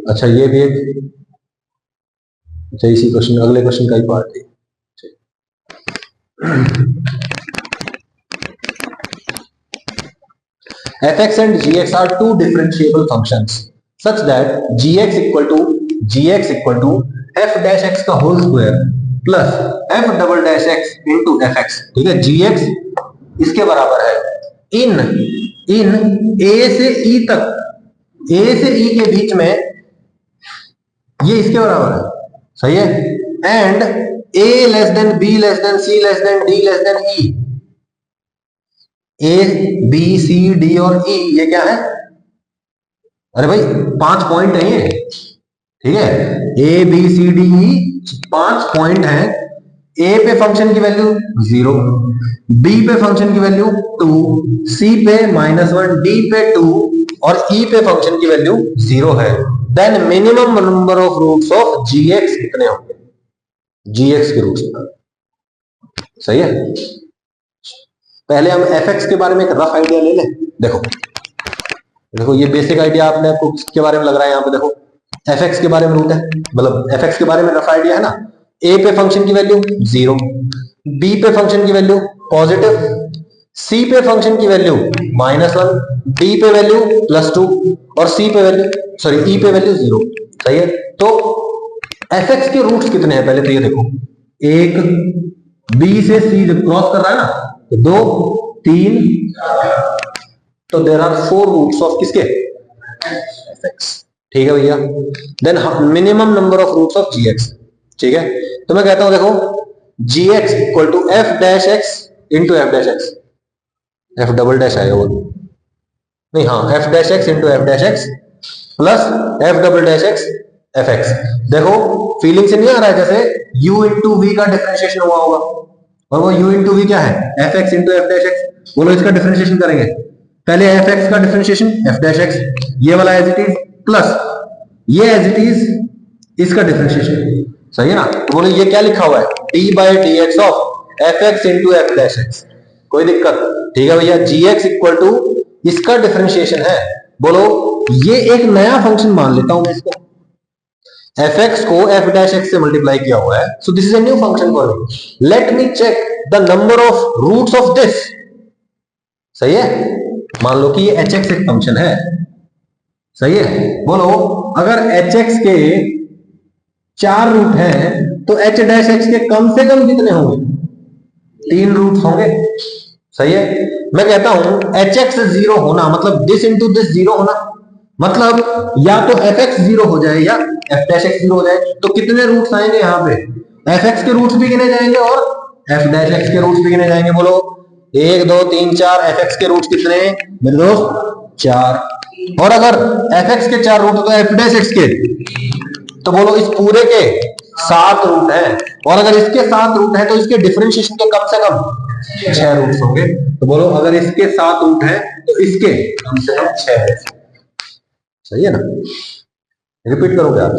अच्छा ये भी एक, अच्छा इसी क्वेश्चन, अगले क्वेश्चन का ही पार्ट है। f(x) and gx are two differentiable functions such that gx equal to f dash x का whole square plus f double dash x into fx। ठीक है, gx इसके बराबर है इन a से e तक, a से e के बीच में ये इसके बराबर है, सही है। And a less than b less than c less than d less than e, a b c d और ई ये क्या है, अरे भाई 5 पॉइंट है ये। ठीक है, a b c d e 5 point है। ए पे फंक्शन की वैल्यू 0, बी पे फंक्शन की वैल्यू 2, सी पे -1, डी पे 2 और ई पे फंक्शन की वैल्यू 0 है। Then minimum number of roots of ji x कितने होंगे, जी एक्स के रूट्स। सही है, पहले हम एफ एक्स के बारे में एक रफ आइडिया ले लें। देखो देखो ये बेसिक आइडिया आपने आपको किसके बारे में लग रहा है यहाँ पे, देखो एफ एक्स के बारे में रूट है, मतलब एफ एक्स के बारे में रफ आइडिया है ना। ए पे फंक्शन की वैल्यू 0, बी पे फंक्शन की वैल्यू पॉजिटिव, सी पे फंक्शन की वैल्यू -1, डी पे वैल्यू +2 और सी पे वैल्यू ई पे वैल्यू 0। सही है। तो एफ एक्स के रूट्स कितने हैं पहले तो ये देखो, एक बी से सी जब क्रॉस कर रहा है ना तो 2 3, तो देर आर 4 रूट्स ऑफ किसके, एफ एक्स। ठीक है भैया। Then minimum number of roots of ji X. ठीक है, तो मैं कहता हूं देखो G X equal to F dash X into F dash X, F double dash आएगा वो नहीं, हाँ F dash X into F dash X plus F double dash X F X. देखो फीलिंग से नहीं आ रहा है जैसे u इंटू वी का डिफरेंशिएशन हुआ होगा, और वो u इंटू वी क्या है, F x into F dash x. बोलो इसका डिफरेंशिएशन करेंगे, पहले एफ एक्स का डिफरेंशिएशन एफ डैश एक्स, ये वाला एज इट इज प्लस ये एज इट इज इसका डिफरेंशिएशन। सही है ना। तो बोलो ये क्या लिखा हुआ है, D by d x of f x into F dash x. कोई दिक्कत? ठीक है भैया। जी एक्स इक्वल टू इसका डिफरेंशिएशन है, बोलो ये एक नया फंक्शन मान लेता हूं मैं इसको, एफ एक्स को एफ डैश एक्स से मल्टीप्लाई किया हुआ है, so this is a new function for me. Let me check the number of roots of this. सही है। मान लो कि ये एच एक्स एक फंक्शन है, सही है। बोलो अगर एच एक्स के 4 रूट हैं तो एच डैश एक्स के कम से कम कितने होंगे, 3 रूट्स होंगे। सही है। मैं कहता हूं एच एक्स 0 होना मतलब दिस इंटू दिस 0 होना, मतलब या तो एफ एक्स 0 हो जाए या एफ डैश एक्स 0 हो जाए। तो कितने रूट्स आएंगे यहाँ पे, एफ एक्स के रूट्स भी गिने जाएंगे और एफ डैश एक्स के रूट्स भी गिने जाएंगे। बोलो 1 2 3 4, एफ एक्स के रूट्स कितने हैं मेरे दोस्त, 4। और अगर एफ एक्स के 4 रूट तो एफ डैश एक्स के, तो बोलो इस पूरे के 7 रूट है, और अगर इसके 7 रूट है तो इसके डिफरेंशिएशन के कम से कम 6 रूट्स होंगे। तो बोलो अगर इसके 7 रूट है तो इसके कम से कम 6 है। सही है ना। रिपीट करोगे आप,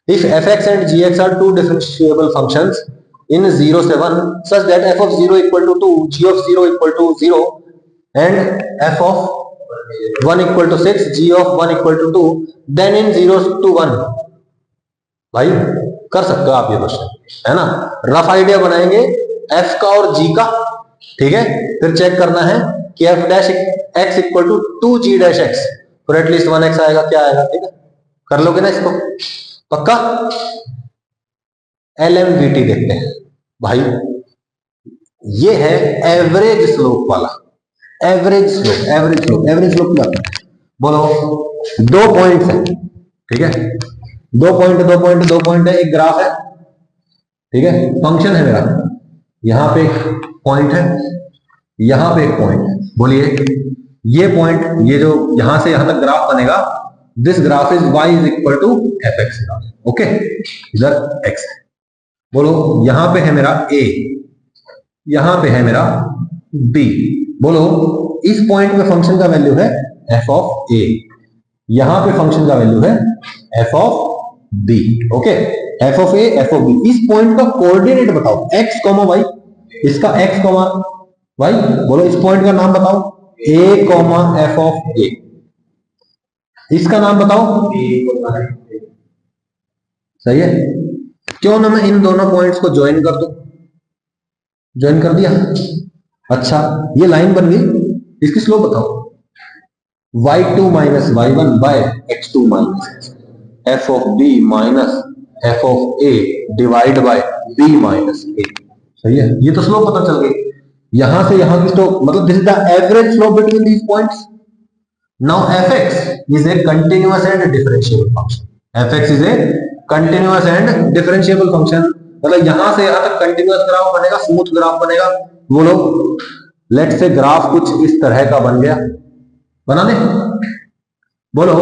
if F x and g x are two differentiable functions in 0 से 1 such that f of 0 equal to 2, g of 0 equal to 0 and f of 1 equal to 6, g of 1 equal to 2, then in 0 to 1। भाई कर सकते हो आप ये question, है ना। Rough idea बनाएंगे f का और g का। ठीक है। फिर चेक करना है कि f dash x equal to 2g dash x, फिर एटलीस्ट 1x आएगा, क्या आएगा। ठीक है, कर लोगे ना इसको पक्का। LMVT देखते हैं भाई, ये है एवरेज स्लोप वाला, average slope, average slope, average slope क्या है। बोलो 2 पॉइंट्स है, ठीक है, 2 पॉइंट 2 पॉइंट 2 पॉइंट है, एक ग्राफ है। ठीक है, फंक्शन है मेरा, यहां पे एक पॉइंट है, यहां पे एक पॉइंट है। बोलिए ये पॉइंट, ये जो यहां से यहां तक ग्राफ बनेगा, this graph is y is equal to F x. Okay, इधर x है। बोलो यहां पे है मेरा a, यहां पे है मेरा b। बोलो इस पॉइंट पे फंक्शन का वैल्यू है f ऑफ a, यहां पे फंक्शन का वैल्यू है f of b। Okay, f of a, f of b। इस पॉइंट का कोऑर्डिनेट बताओ x, y, इसका x, y। बोलो इस पॉइंट का नाम बताओ a, f ऑफ a। इसका नाम बताओ। सही है। क्यों ना मैं इन दोनों पॉइंट्स को ज्वाइन कर दूं, ज्वाइन कर दिया। अच्छा ये लाइन बन गई, इसकी स्लोप बताओ, y2 minus y1 by x2 minus f of b minus f of a divide by b minus a। सही है, ये तो स्लोप पता चल गई। यहां से यहां की स्लोप, मतलब this is the average slope between these points. Now fx is a continuous and differentiable function। fx is a continuous and differentiable function, मतलब यहां से यहां तक कंटिन्यूअस ग्राफ बनेगा, स्मूथ ग्राफ बनेगा। बोलो लेट से ग्राफ कुछ इस तरह का बन गया, बना दे। बोलो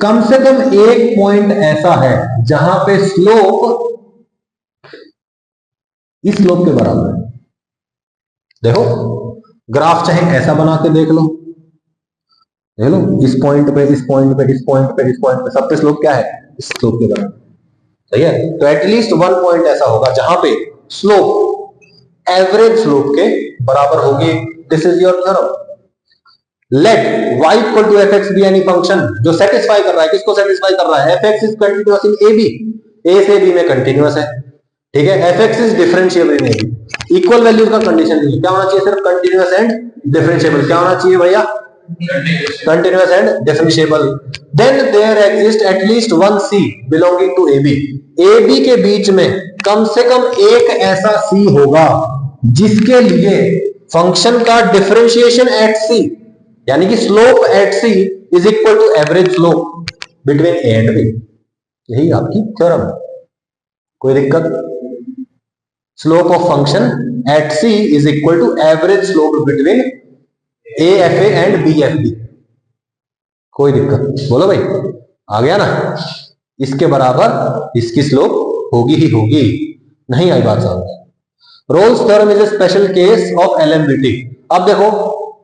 कम से कम एक पॉइंट ऐसा है जहां पे स्लोप इस स्लोप के बराबर है। देखो ग्राफ चाहे ऐसा बना के देख लो, देख लो इस पॉइंट पे, इस पॉइंट पे, इस पॉइंट पे, इस पॉइंट पे, सब पे स्लोप क्या है, इस स्लोप के बराबर। सही है। तो एटलीस्ट 1 पॉइंट ऐसा होगा जहां पे स्लोप एवरेज स्लोप के बराबर होगी। This is your theorem. Let y equal to F X be any function जो सेटिस्फाई कर रहा है, किसको सेटिस्फाई कर रहा है, F X is continuous in A B, A से बी में कंटिन्यूअस है, ठीक है, F X is differentiable in A B, equal value का कंडीशन नहीं है, क्या होना चाहिए, सिर्फ कंटिन्यूअस एंड डिफरेंशिएबल, क्या होना चाहिए भैया, continuous and differentiable, then there exist at least one c belonging to a b के बीच में कम से कम एक ऐसा सी होगा जिसके लिए फंक्शन का डिफरेंशिएशन एट सी यानी कि slope at c is equal to average slope between a and b, यही आपकी थ्योरम है, कोई दिक्कत, slope of function at c is equal to average slope between a f a and b f b, कोई दिक्कत, बोलो भाई, आ गया ना, इसके बराबर इसकी स्लोप होगी ही होगी, नहीं आई बात समझ। Rolle's theorem is a special case of LMVT, अब देखो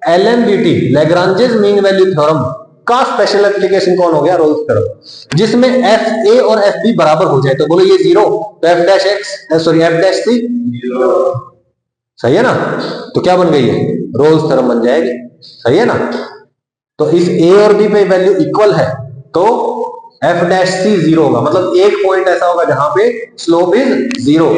LMVT Lagrange's mean value theorem का स्पेशल एप्लीकेशन कौन हो गया, रोल्स थ्योरम, जिसमें एफ ए और एफ बी बराबर हो जाए, तो बोलो ये जीरो, तो F dash X sorry F dash C सही है ना, तो क्या बन गई है, रोल्स थ्योरम बन जाएगी, सही है ना, तो इस ए और बी पे वैल्यू इक्वल है तो एफ डैश सी जीरो होगा, मतलब एक पॉइंट ऐसा होगा जहां पे slope is zero,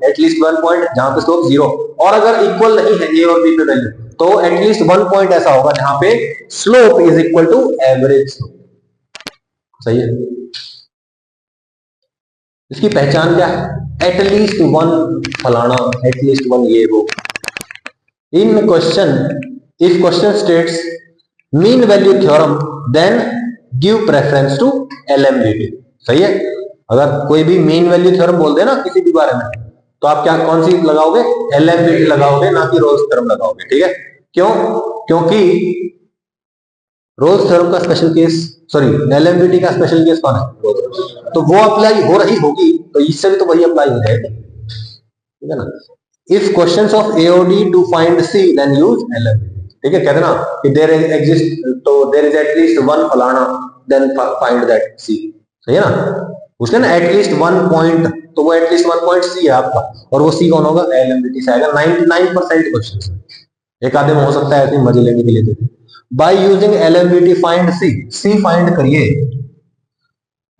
at least one point जहां पे स्लोप जीरो, और अगर इक्वल नहीं है ए और बी पे वैल्यू तो एटलीस्ट वन पॉइंट ऐसा होगा जहां पे slope is equal to average slope, सही है। इसकी पहचान क्या है, एटलीस्ट वन फलाना, एटलीस्ट वन ये वो, in question if question states mean value theorem then give preference to LMVT, सही है, अगर कोई भी मीन वैल्यू थ्योरम बोल दे ना किसी भी बारे में तो आप क्या कौन सी लगाओगे, एलएमबीटी लगाओगे, ना कि रोल्स थ्योरम लगाओगे, ठीक है, क्यों, क्योंकि रोल्स थ्योरम का स्पेशल केस सॉरी एलएमबीटी का स्पेशल केस कौन है, तो वो अप्लाई हो रही होगी तो इससे भी तो वही अप्लाई हो जाएगी, ठीक है ना, if questions of AOD to find C then use LMVT, ठीक है, कहते ना कि देयर एग्जिस्ट तो देयर इज एटलीस्ट वन फलाना देन फाइंड दैट सी, सही है ना, उसने ना एटलीस्ट वन पॉइंट, तो वो एटलीस्ट वन पॉइंट सी है आपका, और वो सी कौन होगा, एलएमबीटी से आएगा 99% क्वेश्चंस, एक आधे में हो सकता है ऐसे मजे लेने के लिए देते, by using LMVT find C, C फाइंड करिए,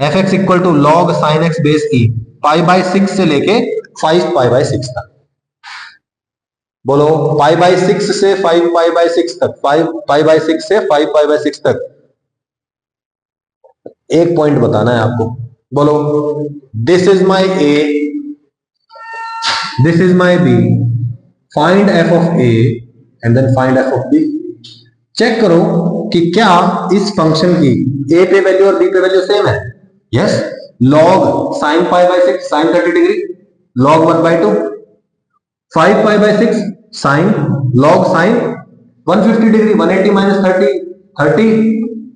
F x equal to log sine X base E pi by 6 से लेके 5 पाई बाय 6 तक, बोलो पाई बाय 6 से 5 पाई बाय 6 तक, 5 पाई बाय 6 से 5 पाई बाय 6 तक, एक पॉइंट बताना है आपको, बोलो this is my a, this is my b, find f of a and then find f of b, check करो कि क्या इस फंक्शन की ए पे वैल्यू और बी पे वैल्यू सेम है, yes, log sine pi by 6 sine 30 degree, log 1/2, 5 pi by 6 sine log sine 150 degree, 180 minus 30 30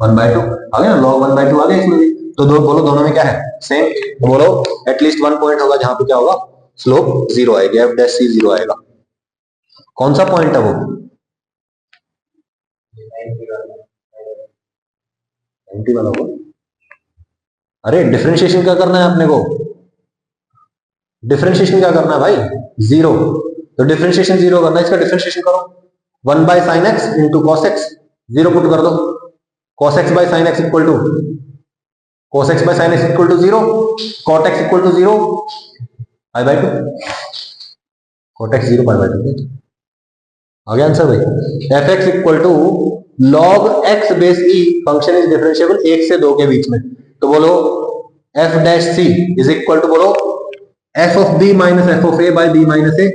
1/2 आ गया ना, लॉग 1/2 आ गया इसमें भी, तो बोलो दोनों में क्या है, सेम, तो बोलो एटलीस्ट वन पॉइंट होगा जहां पे क्या होगा, स्लोप जीरो आएगी, एफ डैश सी जीरो आएगा, कौन सा पॉइंट है वो, 90 वाला होगा, अरे डिफरेंशिएशन क्या करना है अपने को, डिफरेंशिएशन क्या करना है भाई, जीरो, तो डिफरेंशिएशन जीरो करना है, इसका डिफरेंशिएशन करो, 1 by sine x into cos x, zero put कर दो, cos x by sine x equal to cos x by sine x equal to zero, cot x equal to zero, pi by 2, cot x 0 pi by 2, आ गया answer भाई, f x equal to log x base e, function is differentiable 1 से 2 के बीच में, तो बोलो f dash c is equal to बोलो f of B minus F of A by B minus a,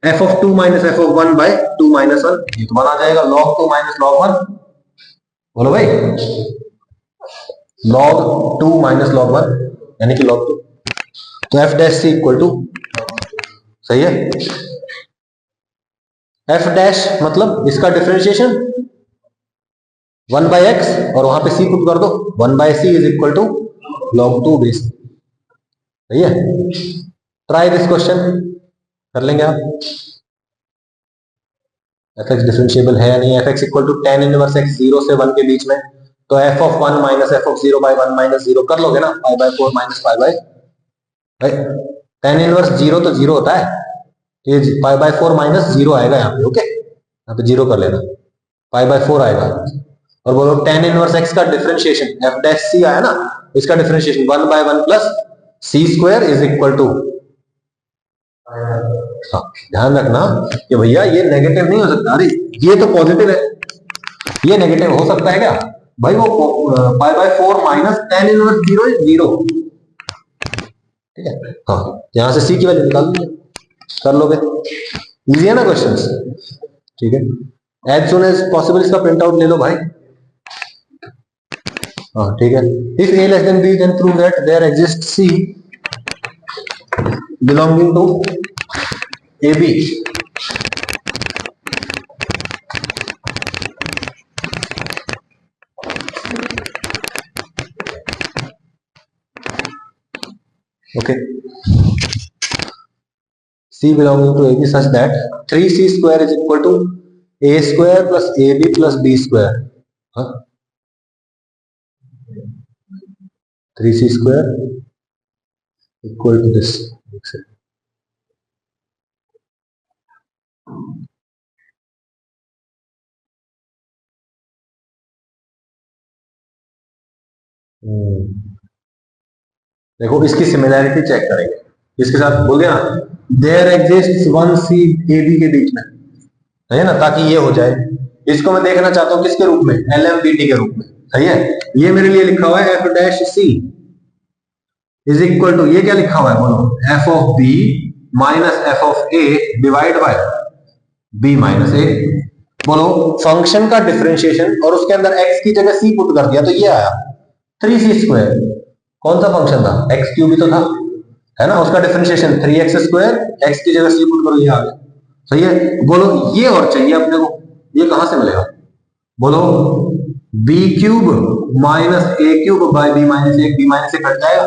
f of 2 minus F of 1 by 2 minus 1, ये तो बना जाएगा log 2 माइनस log 1, बोलो भाई log 2 माइनस log 1 यानी कि log 2, तो F dash c equal to, सही है, एफ डैश मतलब इसका डिफरेंशिएशन 1 बाय एक्स और वहां पे सी पुट कर दो, 1 by c is equal to log 2 base, सही है, ट्राई दिस क्वेश्चन, कर लेंगे आप, एफ एक्स डिफरेंशिएबल है या नहीं, f x equal to tan inverse x 0 से 1 के बीच में, तो f of 1 minus F of 0 by 1 minus 0 कर लोगे ना, pi by 4 minus pi by, tan inverse 0 तो 0 होता है, ये पाई बाय 4 माइनस 0 आएगा यहाँ पे, ओके, यहाँ पे 0 कर लेना, पाई बाय 4 आएगा। और बोलो tan इनवर्स x का डिफरेंशिएशन f डैश c आया ना, इसका differentiation 1 by 1 plus c square is equal to, ध्यान रखना कि भैया ये नेगेटिव नहीं हो सकता। अरे ये तो पॉजिटिव है, ये नेगेटिव हो सकता है क्या भाई? वो पाई by 4 minus tan inverse 0 is 0, ठीक है। हाँ, यहां से c की वैल्यू निकाल लीजिए, कर लोगे, इजी है ना क्वेश्चंस, ठीक है। एज सुन एज पॉसिबल इसका प्रिंट आउट ले लो भाई। हाँ ठीक है। If a less than b then prove that there exist c belonging to ab। Okay, c belonging to ab such that 3c square is equal to a square plus ab plus b square। हाँ, 3c square equal to this। देखो इसकी similarity check करेंगे, इसके साथ बोल दिया ना there exist 1c ab के बीच में, है ना, ताकि ये हो जाए। इसको मैं देखना चाहता हूं किसके रूप में, LMBT के रूप में, सही है। ये मेरे लिए लिखा हुआ है f dash c is equal to, ये क्या लिखा हुआ है बोलो, f of b minus f of a divide by b minus a। बोलो फंक्शन का डिफरेंशिएशन और उसके अंदर x की जगह c पुट कर दिया तो ये आया 3c स्क्वायर। कौन सा फंक्शन था, x क्यूब ही तो था, है ना, उसका डिफरेंशिएशन 3x स्क्वायर, x की जगह c पुट करो, ये आ गया, सही है। बोलो ये और चाहिए अपने को, ये कहां से मिलेगा, बोलो b cube minus a cube by b minus a, b minus a cut जाएगा,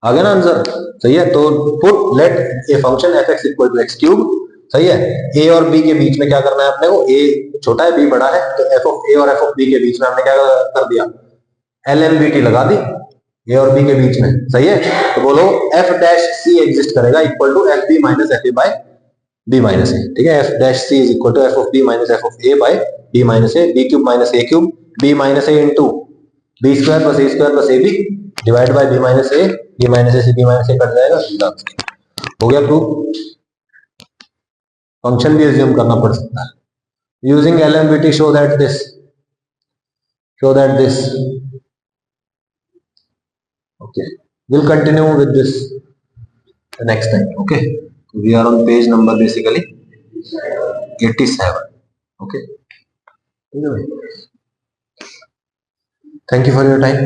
आ गया ना आंसर, सही है। तो put let a function fx equal to x cube, सही है। a और b के बीच में क्या करना है अपने को, a छोटा है b बड़ा है, तो f ऑफ a और f ऑफ b के बीच में हमने क्या कर दिया, LMBT लगा दी ए और बी के बीच में, सही है। तो बोलो f डैश c एग्जिस्ट करेगा equal to F B minus F A by B minus A, ठीक है। f dash c is equal to F of B minus F of A by B minus A, B cube minus A cube, B minus A into B square plus A square plus A B divide by B minus A, B minus A से B minus ए cut जाएगा, हो गया proof. Function भी assume करना पड़ सकता है using LMBT, show that this okay, we'll continue with this the next time, okay। We are on page number basically 87, okay। Thank you for your time।